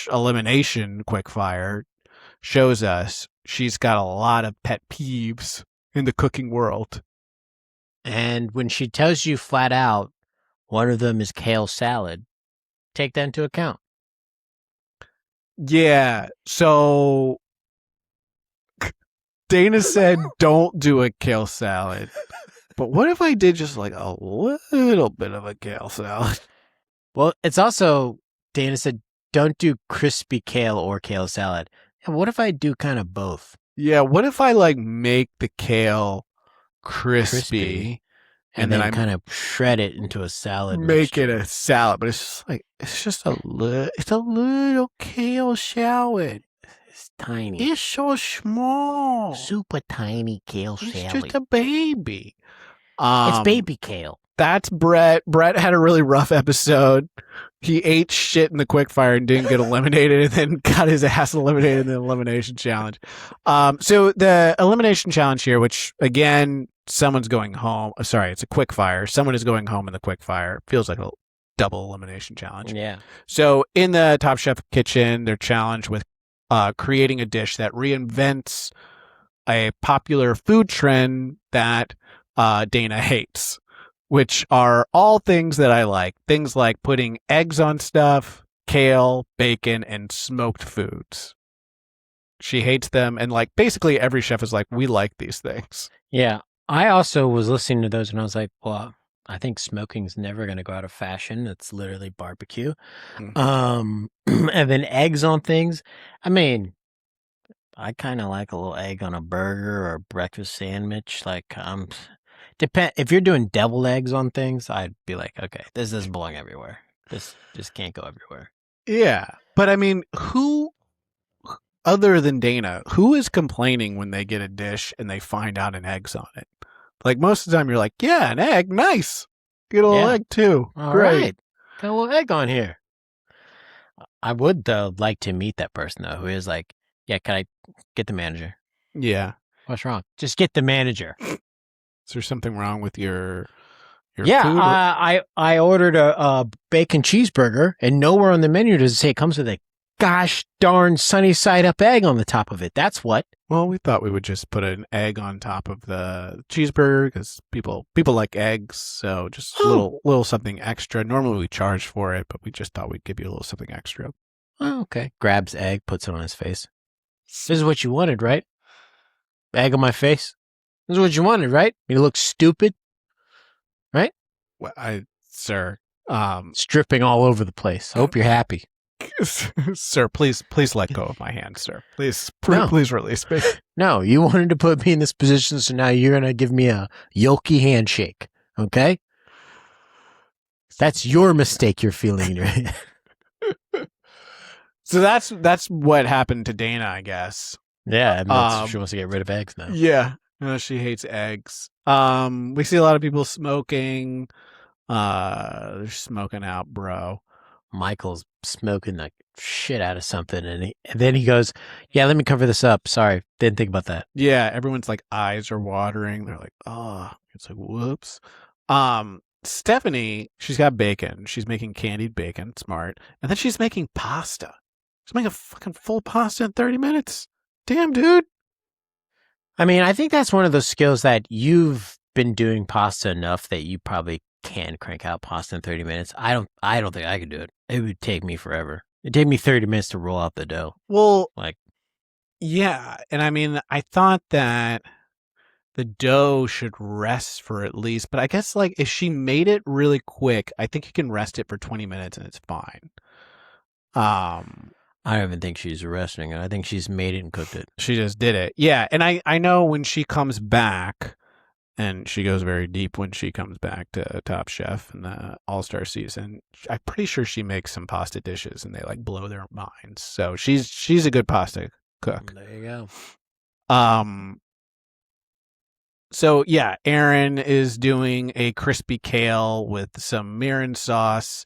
/ elimination quickfire shows us, she's got a lot of pet peeves in the cooking world. And when she tells you flat out, one of them is kale salad, take that into account. Yeah. So Dana said, don't do a kale salad. But what if I did just like a little bit of a kale salad? Well, it's also, Dana said, don't do crispy kale or kale salad. And what if I do kind of both? Yeah. What if I like make the kale crispy and then I kind of shred it into a salad. Make it a salad, but it's just a little kale salad. It's tiny. It's so small. Super tiny kale It's salad. just a baby. It's baby kale. That's Brett. Brett had a really rough episode. He ate shit in the quickfire and didn't get eliminated, and then got his ass eliminated in the elimination challenge. So the elimination challenge here, which again, someone's going home. Sorry, it's a quickfire. Someone is going home in the quickfire. Feels like a double elimination challenge. Yeah. So in the Top Chef kitchen, they're challenged with creating a dish that reinvents a popular food trend that Dana hates, which are all things that I like. Things like putting eggs on stuff, kale, bacon, and smoked foods. She hates them. And like basically every chef is like, we like these things. Yeah. I also was listening to those and I was like, well, I think smoking's never going to go out of fashion. It's literally barbecue. And then eggs on things. I mean, I kind of like a little egg on a burger or a breakfast sandwich. Like, if you're doing deviled eggs on things, I'd be like, okay, this doesn't belong everywhere. This just can't go everywhere. Yeah. But I mean, who other than Dana, who is complaining when they get a dish and they find out an egg's on it? Like most of the time you're like, yeah, an egg, nice. Get a little egg too. All Great. right. Got a little egg on here. I would, though, like to meet that person, though, who is like, yeah, can I get the manager? Yeah. What's wrong? Just get the manager. Is there something wrong with your food? I ordered a bacon cheeseburger, and nowhere on the menu does it say it comes with a gosh darn sunny side up egg on the top of it. That's what. Well, we thought we would just put an egg on top of the cheeseburger because people like eggs, so just a little something extra. Normally we charge for it, but we just thought we'd give you a little something extra. Oh, okay. Grabs egg, puts it on his face. This is what you wanted, right? Egg on my face. This is what you wanted, right? Me to look stupid, right? Well, sir, Stripping all over the place. Hope you're happy. sir, please let go of my hand, sir. Please release me. No, you wanted to put me in this position, so now you're gonna give me a yolky handshake. Okay? That's your mistake you're feeling in your head. So that's what happened to Dana, I guess. Yeah, she wants to get rid of eggs now. Yeah, she hates eggs. We see a lot of people smoking. They're smoking out, bro. Michael's smoking like shit out of something, and then he goes, "Yeah, let me cover this up. Sorry, didn't think about that." Yeah, everyone's like eyes are watering. They're like, oh, it's like whoops. Stephanie, she's got bacon. She's making candied bacon, smart, and then she's making pasta. She's making a fucking full pasta in 30 minutes. Damn, dude. I mean, I think that's one of those skills that you've been doing pasta enough that you probably can crank out pasta in 30 minutes. I don't think I could do it. It would take me forever. It'd take me 30 minutes to roll out the dough. Well, like, yeah. And I mean, I thought that the dough should rest for at least, but I guess like if she made it really quick, I think you can rest it for 20 minutes and it's fine. I don't even think she's resting it. I think she's made it and cooked it. She just did it. Yeah. And I know when she comes back, and she goes very deep when she comes back to Top Chef in the All-Star season, I'm pretty sure she makes some pasta dishes and they like blow their minds. So she's a good pasta cook. There you go. So yeah, Aaron is doing a crispy kale with some mirin sauce,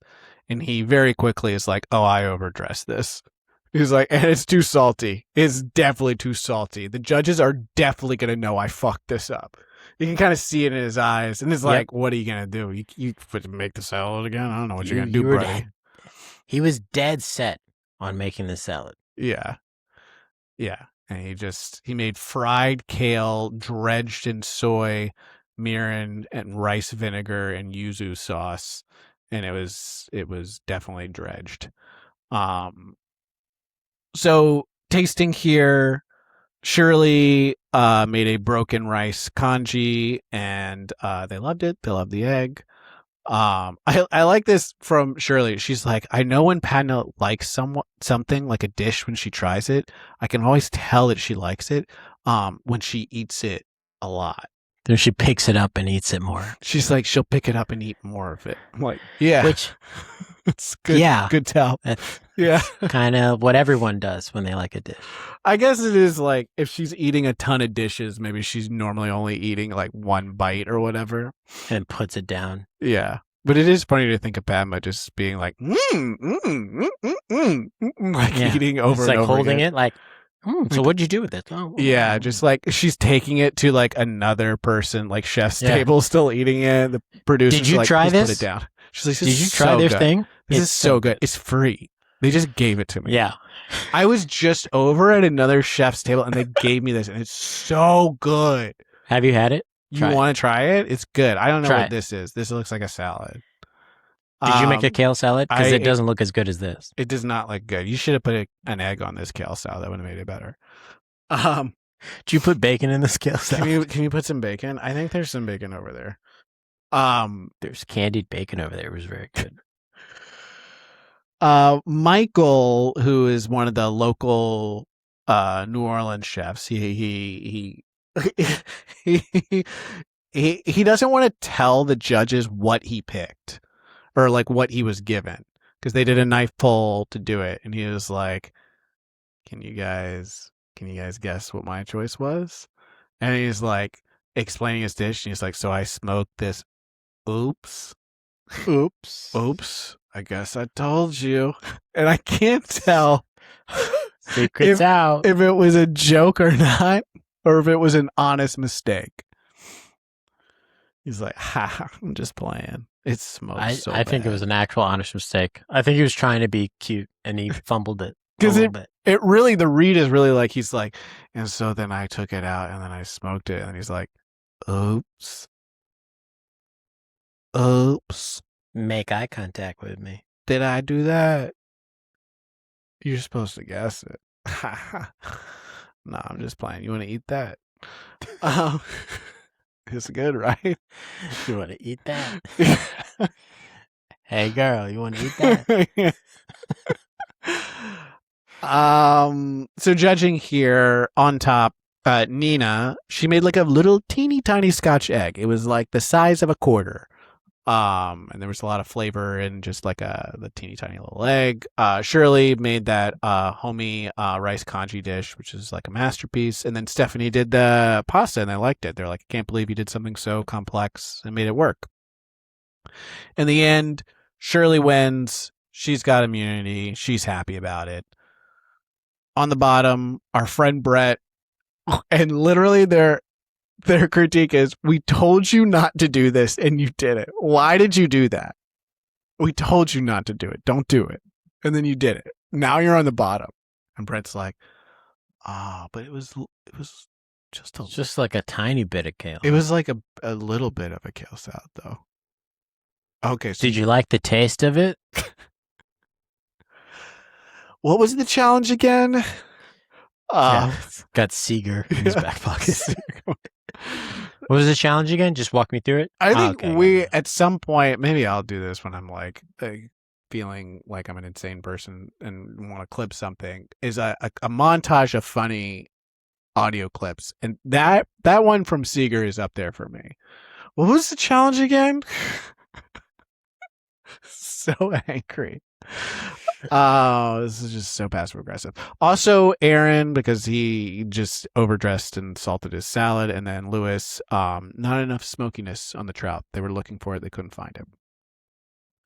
and he very quickly is like, "Oh, I overdressed this." He's like, and it's too salty. It's definitely too salty. The judges are definitely gonna know I fucked this up. You can kind of see it in his eyes, and it's like, what are you gonna do? You make the salad again? I don't know what you're gonna do, buddy. He was dead set on making the salad. Yeah. And he made fried kale dredged in soy, mirin, and rice vinegar and yuzu sauce, and it was definitely dredged. So tasting here, Shirley made a broken rice congee, and they loved it. They loved the egg. I like this from Shirley. She's like, I know when Padna likes something like a dish when she tries it. I can always tell that she likes it when she eats it a lot. Then she picks it up and eats it more. She's like, she'll pick it up and eat more of it. I'm like, yeah. Which, it's good. Yeah. Good tell. Yeah. Kind of what everyone does when they like a dish. I guess it is like if she's eating a ton of dishes, maybe she's normally only eating like one bite or whatever. And puts it down. Yeah. But it is funny to think of Padma just being like, like eating over it's like and over holding again. it like, so what'd you do with it? Oh, yeah, just like she's taking it to like another person, like chef's table, still eating it. The producer's Did you like, try this? Put it down. She's like, did you try their thing? This is so good. It's free. They just gave it to me. Yeah. I was just over at another chef's table and they gave me this and it's so good. Have you had it? You want to try it? It's good. I don't know what this is. This looks like a salad. Did you make a kale salad? Because it doesn't look as good as this. It does not look good. You should have put an egg on this kale salad. That would have made it better. Did you put bacon in the scale salad? Can you put some bacon? I think there's some bacon over there. There's candied bacon over there. It was very good. Michael, who is one of the local New Orleans chefs, he he doesn't want to tell the judges what he picked or like what he was given because they did a knife pull to do it, and he was like, Can you guys guess what my choice was?" And he's like explaining his dish, and he's like, "So I smoked this. Oops. I guess I told you." And I can't tell Secrets out. if it was a joke or not, or if it was an honest mistake. He's like, "Ha, I'm just playing. It smoked I think it was an actual honest mistake. I think he was trying to be cute and he fumbled it. Because it really, the read is really like, he's like, and so then I took it out and then I smoked it. And he's like, oops. Make eye contact with me. Did I do that? You're supposed to guess it. No, I'm just playing. You want to eat that? It's good, right? You want to eat that? Hey, girl, you want to eat that? So judging here on top, Nina, she made like a little teeny tiny Scotch egg. It was like the size of a quarter. And there was a lot of flavor in just like the teeny tiny little egg. Shirley made that homey rice congee dish, which is like a masterpiece. And then Stephanie did the pasta, and they liked it. They're like, "I can't believe you did something so complex and made it work." In the end, Shirley wins. She's got immunity. She's happy about it. On the bottom, our friend Brett, and literally their critique is, "We told you not to do this and you did it. Why did you do that? We told you not to do it. Don't do it." And then you did it. Now you're on the bottom. And Brett's like, but it was just like a tiny bit of kale. It was like a little bit of a kale salad though. Okay. So did you like the taste of it? What was the challenge again? Got Seeger in his back pocket. What was the challenge again? Just walk me through it. I think at some point, maybe I'll do this when I'm like feeling like I'm an insane person and want to clip something, is a montage of funny audio clips. And that one from Seeger is up there for me. What was the challenge again? So angry. This is just so passive aggressive. Also, Aaron, because he just overdressed and salted his salad, and then Lewis, not enough smokiness on the trout. They were looking for it, they couldn't find it.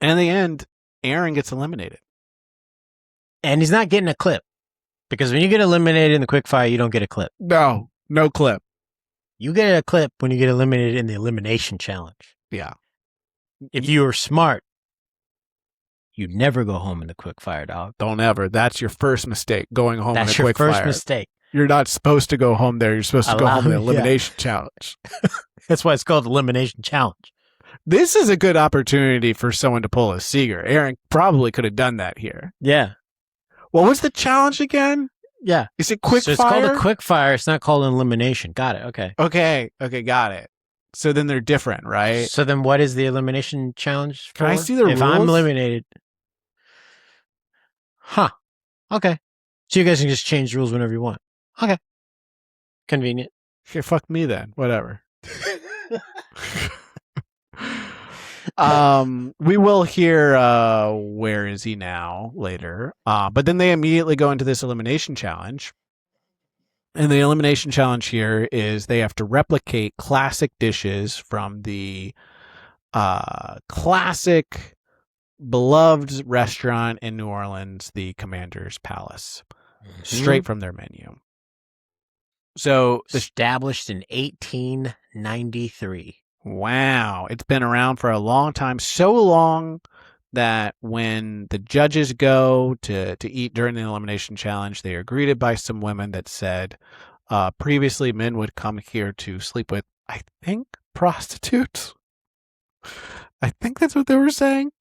And in the end, Aaron gets eliminated. And he's not getting a clip. Because when you get eliminated in the quickfire, you don't get a clip. No clip. You get a clip when you get eliminated in the elimination challenge. Yeah. If you were smart, you'd never go home in the quickfire, dog. Don't ever. That's your first mistake, going home in the quickfire. That's your first mistake. You're not supposed to go home there. You're supposed to go home in the elimination challenge. That's why it's called elimination challenge. This is a good opportunity for someone to pull a Seeger. Aaron probably could have done that here. Yeah. What was the challenge again? Yeah. Is it quickfire? So it's called a quickfire. It's not called an elimination. Got it. Okay. Okay. Got it. So then they're different, right? So then what is the elimination challenge for? Can I see the rules? If I'm eliminated. Huh. Okay. So you guys can just change the rules whenever you want. Okay. Convenient. Okay, fuck me then. Whatever. We will hear where is he now later. But then they immediately go into this elimination challenge. And the elimination challenge here is they have to replicate classic dishes from the classic beloved restaurant in New Orleans, the Commander's Palace, straight from their menu. So established in 1893. Wow. It's been around for a long time. So long that when the judges go to eat during the elimination challenge, they are greeted by some women that said, previously men would come here to sleep with, I think, prostitutes. I think that's what they were saying.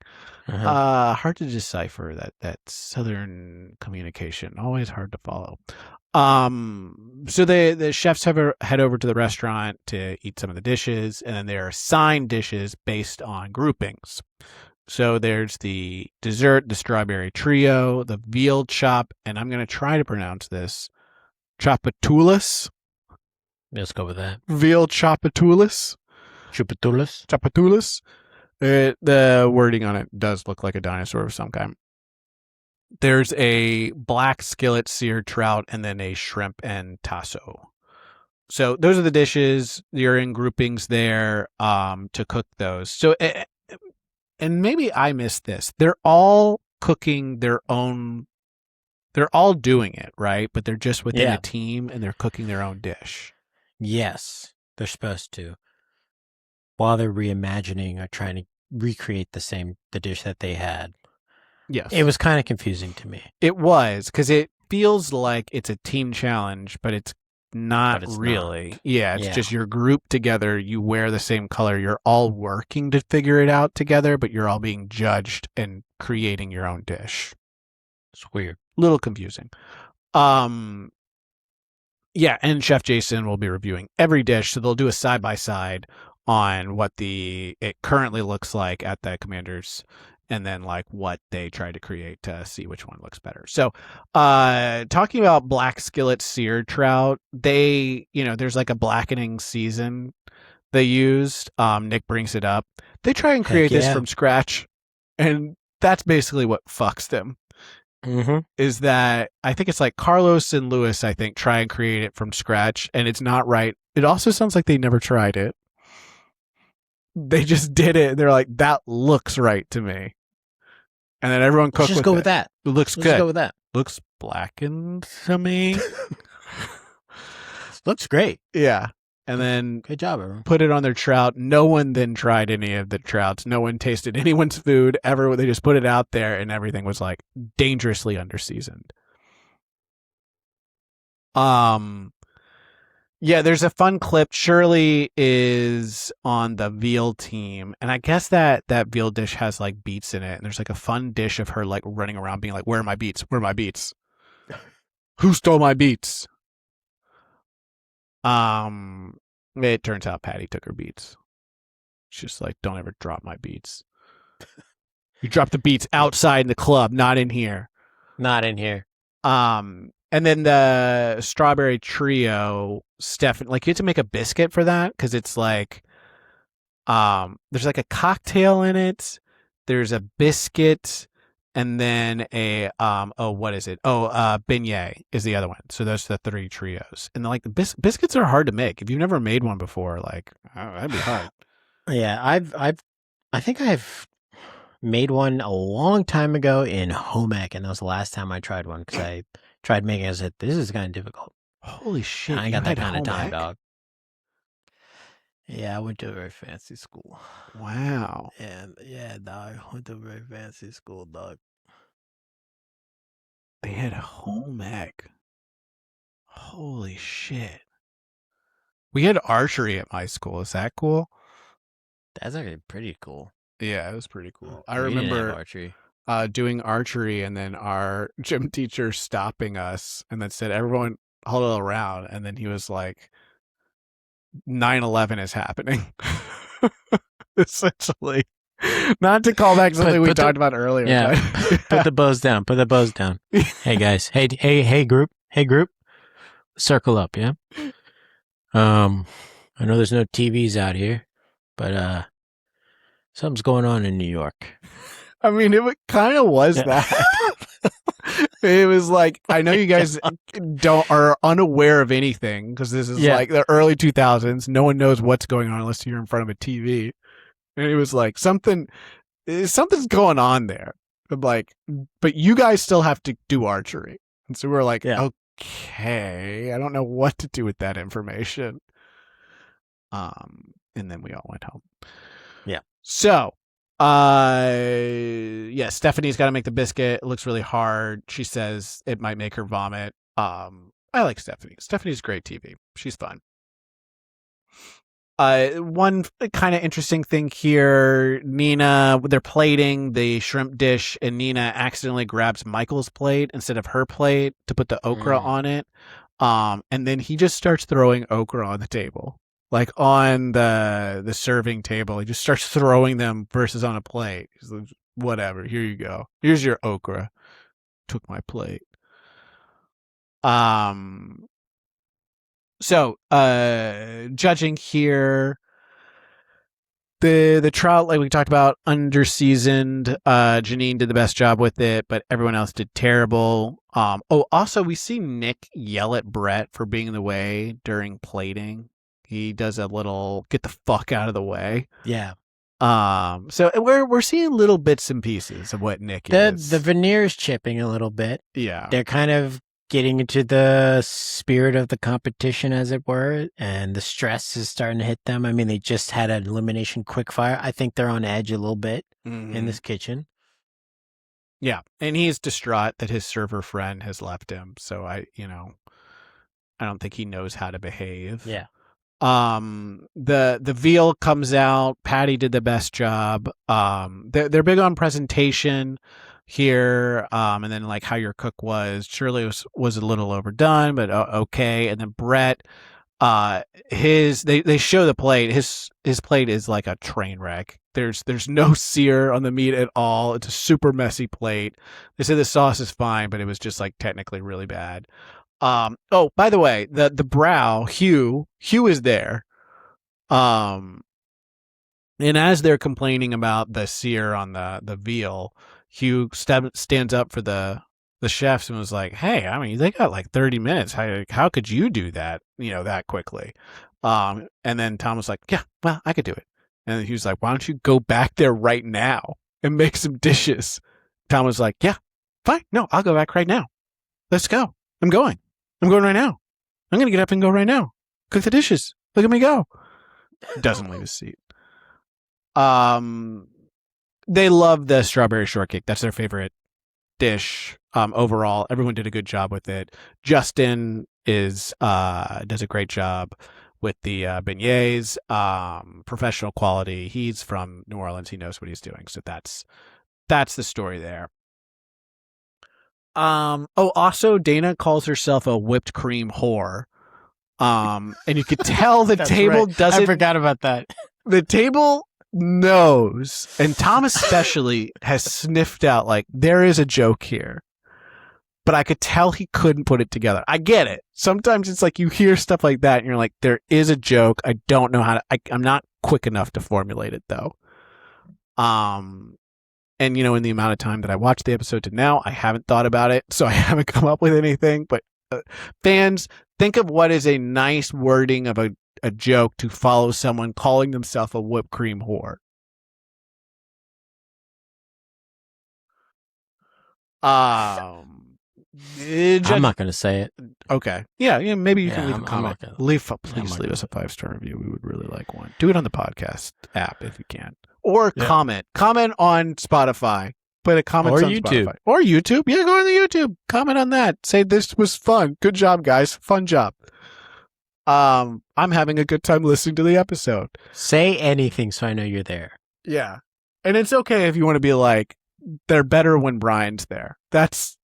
Hard to decipher that Southern communication. Always hard to follow. So the chefs head over to the restaurant to eat some of the dishes, and then they're assigned dishes based on groupings. So there's the dessert, the strawberry trio, the veal chop, and I'm going to try to pronounce this, chapatulas. Let's go with that. Veal chapatulas. Chupatulas. Chapatulas. The wording on it does look like a dinosaur of some kind. There's a black skillet seared trout and then a shrimp and tasso. So those are the dishes. You're in groupings there to cook those. So, and maybe I missed this. They're all cooking their own. They're all doing it, right? But they're just within a team and they're cooking their own dish. Yes, they're supposed to. While they're reimagining or trying to recreate the dish that they had. Yes. It was kind of confusing to me. It was, because it feels like it's a team challenge, but it's not really. Not. Yeah, it's just you're grouped together, you wear the same color, you're all working to figure it out together, but you're all being judged and creating your own dish. It's weird. Little confusing. Yeah, and Chef Jason will be reviewing every dish, so they'll do a side-by-side on what it currently looks like at the Commanders, and then like what they try to create to see which one looks better. So talking about black skillet seared trout, there's like a blackening season they used. Nick brings it up. They try and create this from scratch, and that's basically what fucks them. Mm-hmm. Is that I think it's like Carlos and Lewis, I think, try and create it from scratch, and it's not right. It also sounds like they never tried it. They just did it, and they're like, that looks right to me. And then everyone cooked with it. Just go with that. It looks good. Just go with that. Looks blackened to me. Looks great. Yeah. And then good job, everyone. Put it on their trout. No one then tried any of the trouts. No one tasted anyone's food ever. They just put it out there, and everything was like dangerously underseasoned. Yeah, there's a fun clip. Shirley is on the veal team, and I guess that veal dish has like beets in it, and there's like a fun dish of her like running around being like, "Where are my beets? Where are my beets? Who stole my beets?" It turns out Patty took her beets. She's just like, "Don't ever drop my beets. You drop the beets outside in the club, not in here." Not in here. And then the strawberry trio, Steph, like you have to make a biscuit for that because it's like, there's like a cocktail in it. There's a biscuit, and then what is it? Beignet is the other one. So those are the three trios. And like the biscuits are hard to make. If you've never made one before, like that'd be hard. Yeah, I think I've made one a long time ago in home ec, and that was the last time I tried one because I tried making it. I said, this is kind of difficult. Holy shit. I ain't got that kind of time, ec? dog. Yeah, I went to a very fancy school. Wow. And yeah, dog, I went to a very fancy school, dog. They had a home ec. Holy shit. We had archery at my school. Is that cool? That's actually pretty cool. Yeah, it was pretty cool. I We didn't have remember archery. doing archery, and then our gym teacher stopping us and then said, "Everyone huddle around." And then he was like, 9/11 is happening. Essentially. Not to call back something we talked about earlier. Yeah. Put the bows down. Put the bows down. Hey guys. Hey group. Hey group. Circle up, yeah? I know there's no TVs out here, but something's going on in New York. I mean, it kind of was that. It was like, I know you guys are unaware of anything because this is like the early 2000s. No one knows what's going on unless you're in front of a TV. And it was like something's going on there. I'm like, but you guys still have to do archery. And so we're like, okay, I don't know what to do with that information. And then we all went home. Yeah. So, Stephanie's got to make the biscuit. It looks really hard. She says it might make her vomit. I like Stephanie. Stephanie's great TV. She's fun. One kind of interesting thing here, Nina, they're plating the shrimp dish, and Nina accidentally grabs Michael's plate instead of her plate to put the okra on it. And then he just starts throwing okra on the table, like on the serving table. He just starts throwing them versus on a plate. He's like, whatever, here you go. Here's your okra. Took my plate. So, judging here, the trout, like we talked about, underseasoned. Janine did the best job with it, but everyone else did terrible. Also, we see Nick yell at Brett for being in the way during plating. He does a little "get the fuck out of the way." Yeah. So we're seeing little bits and pieces of what Nick is. The veneer's chipping a little bit. Yeah. They're kind of getting into the spirit of the competition, as it were, and the stress is starting to hit them. I mean, they just had an elimination quickfire. I think they're on edge a little bit in this kitchen. Yeah, and he's distraught that his server friend has left him. So I don't think he knows how to behave. Yeah. The veal comes out. Patty did the best job. They're big on presentation here, and then like how your cook was. Shirley was a little overdone, but okay. And then Brett, they show the plate. His plate is like a train wreck. There's no sear on the meat at all. It's a super messy plate. They say the sauce is fine, but it was just like technically really bad. Oh, by the way, the brow, Hugh is there. And as they're complaining about the sear on the veal, Hugh stands up for the chefs and was like, "Hey, I mean, they got like 30 minutes. How could you do that, that quickly?" And then Tom was like, "Yeah, well, I could do it." And he was like, "Why don't you go back there right now and make some dishes?" Tom was like, "Yeah, fine. No, I'll go back right now. Let's go. I'm going right now. I'm going to get up and go right now. Cook the dishes. Look at me go." Doesn't leave his seat. They love the strawberry shortcake. That's their favorite dish. Overall, everyone did a good job with it. Justin does a great job with the beignets. Professional quality. He's from New Orleans. He knows what he's doing. So that's the story there. Also Dana calls herself a whipped cream whore. And you could tell the table doesn't. I forgot about that. The table knows, and Tom especially has sniffed out like there is a joke here, but I could tell he couldn't put it together. I get it. Sometimes it's like you hear stuff like that and you're like, there is a joke. I don't know how to, I'm not quick enough to formulate it though. And in the amount of time that I watched the episode to now, I haven't thought about it. So I haven't come up with anything, but fans, think of what is a nice wording of a joke to follow someone calling themselves a whipped cream whore. I'm not going to say it. Okay. Yeah. Maybe you can leave a I'm comment. not Please leave us a 5-star review. We would really like one. Do it on the podcast app if you can. Or comment. Comment on Spotify. Put a comment on YouTube. Spotify. Or YouTube. Yeah, go on the YouTube. Comment on that. Say this was fun. Good job, guys. Fun job. I'm having a good time listening to the episode. Say anything so I know you're there. Yeah. And it's okay if you want to be like, they're better when Bryan's there. That's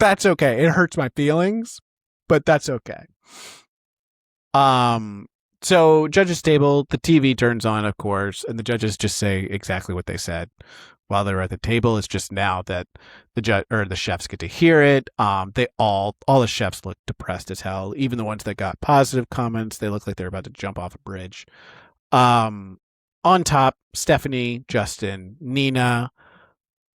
okay. It hurts my feelings, but that's okay. So judges table, the TV turns on, of course, and the judges just say exactly what they said while they were at the table. It's just now that the chefs get to hear it. All the chefs look depressed as hell. Even the ones that got positive comments, they look like they're about to jump off a bridge. On top, Stephanie, Justin, Nina.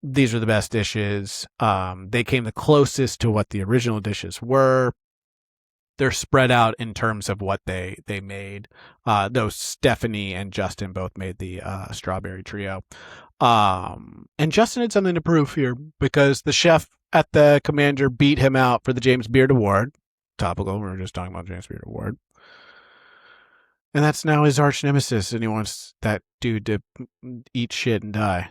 These are the best dishes. They came the closest to what the original dishes were. They're spread out in terms of what they made. Though Stephanie and Justin both made the strawberry trio. And Justin had something to prove here because the chef at the Commander beat him out for the James Beard Award. Topical. We were just talking about James Beard Award. And that's now his arch nemesis, and he wants that dude to eat shit and die.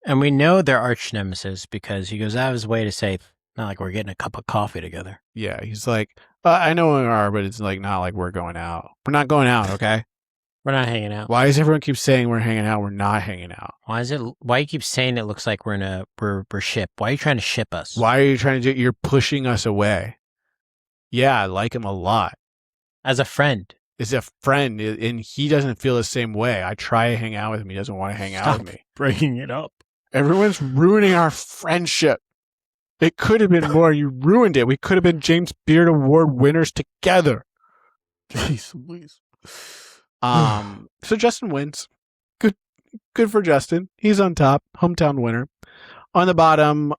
And we know they're arch nemesis because he goes out of his way to say, not like we're getting a cup of coffee together. Yeah, he's like, I know we are, but it's like not like we're going out. We're not going out, okay? We're not hanging out. Why does everyone keep saying we're hanging out? We're not hanging out. Why you keep saying it looks like we're ship? Why are you trying to ship us? Why are you trying to do? You're pushing us away. Yeah, I like him a lot. As a friend. As a friend, and he doesn't feel the same way. I try to hang out with him. He doesn't want to hang out with me. Bringing it up. Everyone's ruining our friendship. It could have been more. You ruined it. We could have been James Beard Award winners together. Jeez Louise. So Justin wins. Good for Justin. He's on top. Hometown winner. On the bottom,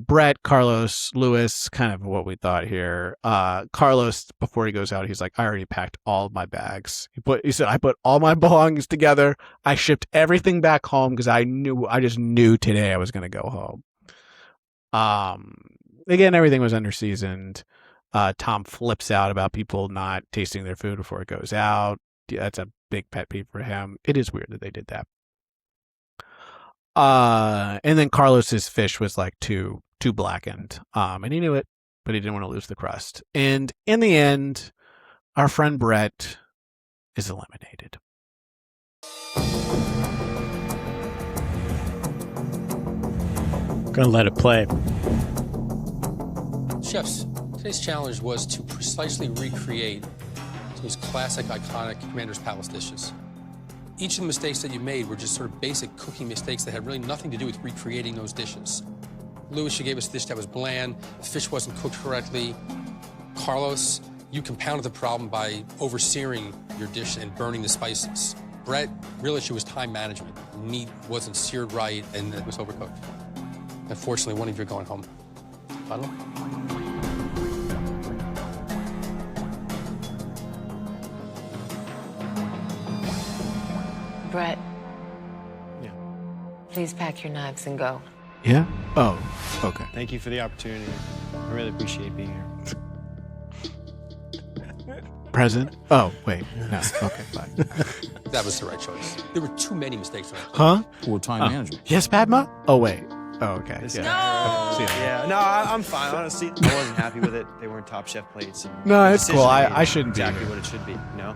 Brett, Carlos, Lewis, kind of what we thought here. Carlos, before he goes out, he's like, I already packed all of my bags. He said, I put all my belongings together. I shipped everything back home because I just knew today I was going to go home. Again, everything was underseasoned. Tom flips out about people not tasting their food before it goes out. That's a big pet peeve for him. It is weird that they did that. And then Carlos's fish was like too blackened. And he knew it, but he didn't want to lose the crust. And in the end, our friend Brett is eliminated. Gonna let it play. Chefs, today's challenge was to precisely recreate those classic, iconic Commander's Palace dishes. Each of the mistakes that you made were just sort of basic cooking mistakes that had really nothing to do with recreating those dishes. Lewis, you gave us a dish that was bland, the fish wasn't cooked correctly. Carlos, you compounded the problem by over-searing your dish and burning the spices. Brett, real issue was time management. Meat wasn't seared right and it was overcooked. Unfortunately, one of you are going home. Bottle? Brett. Yeah. Please pack your knives and go. Yeah? Oh, okay. Thank you for the opportunity. I really appreciate being here. Present? Oh, wait. No. Okay, bye. That was the right choice. There were too many mistakes on that. Huh? Poor time management. Yes, Padma? Oh, wait. Oh, okay. This- Yeah. No! See ya. Yeah, no, I'm fine. Honestly, I wasn't happy with it. They weren't Top Chef plates. And No, the it's decision cool. I made I shouldn't be exactly here. what it should be. You know,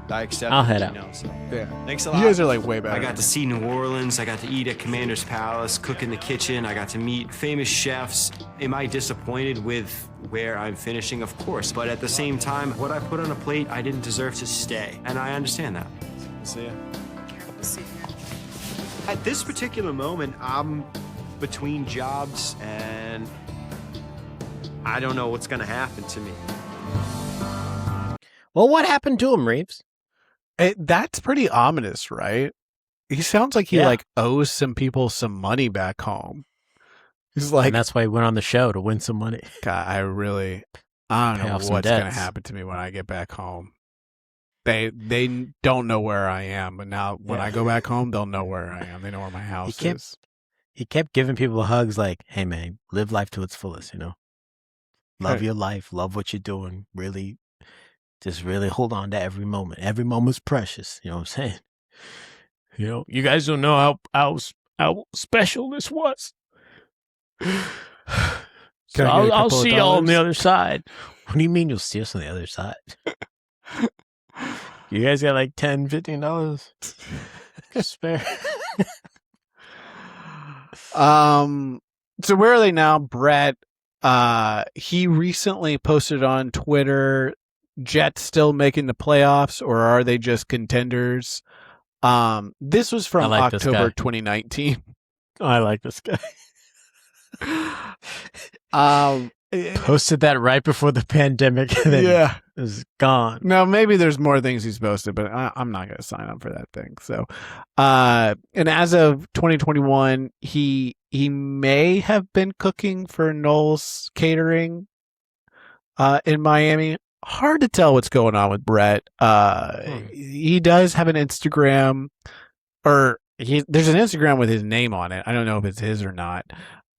I accept. I'll it, head you out. know, so. Yeah. Thanks a You lot. guys are like way better. I got to see New Orleans. I got to eat at Commander's Palace, cook in the kitchen. I got to meet famous chefs. Am I disappointed with where I'm finishing? Of course. But at the same time, what I put on a plate, I didn't deserve to stay. And I understand that. See ya. At this particular moment, I'm between jobs and I don't know what's going to happen to me. Well, what happened to him, Reeves? That's pretty ominous, right? He sounds like he like owes some people some money back home. He's like, And that's why he went on the show, to win some money. God, I don't Pay know off some what's going to debts. happen to me when I get back home. They don't know where I am, but now when I go back home, they'll know where I am. They know where my house is. He kept giving people hugs like, hey, man, live life to its fullest, you know? Love your life. Love what you're doing. Really, just really hold on to every moment. Every moment's precious. You know what I'm saying? You know, you guys don't know how special this was. So I'll see y'all on the other side. What do you mean you'll see us on the other side? You guys got like $10, $15 spare? So where are they now? Brett, he recently posted on Twitter, Jets still making the playoffs, or are they just contenders? This was from I like this October guy. 2019. I like this guy. It Posted that right before the pandemic, and then it was gone. No, maybe there's more things he's posted, but I'm not going to sign up for that thing. So, and as of 2021, he may have been cooking for Noel's Catering in Miami. Hard to tell what's going on with Brett. He does have an Instagram, or there's an Instagram with his name on it. I don't know if it's his or not.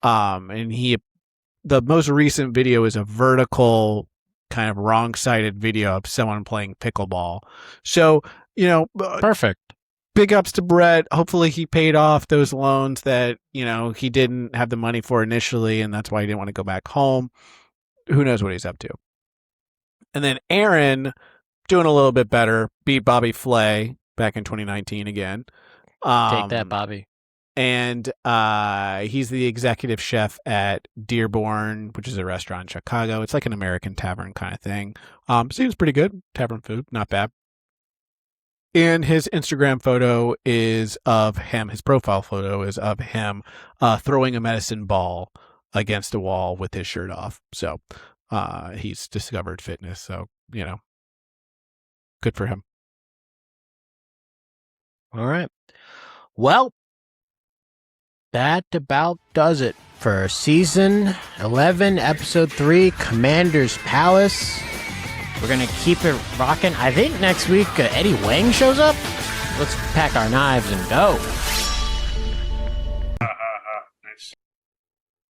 And the most recent video is a vertical kind of wrong-sided video of someone playing pickleball. So, you know, Perfect. big ups to Brett. Hopefully he paid off those loans that, you know, he didn't have the money for initially, and that's why he didn't want to go back home. Who knows what he's up to. And then Aaron, doing a little bit better, beat Bobby Flay back in 2019 again. Take that, Bobby. And he's the executive chef at Dearborn, which is a restaurant in Chicago. It's like an American tavern kind of thing. Seems pretty good. Tavern food, not bad. And his Instagram photo is of him. His profile photo is of him throwing a medicine ball against a wall with his shirt off. So he's discovered fitness. So, good for him. All right. Well, that about does it for season 11, episode 3, Commander's Palace. We're going to keep it rocking. I think next week Eddie Wang shows up. Let's pack our knives and go.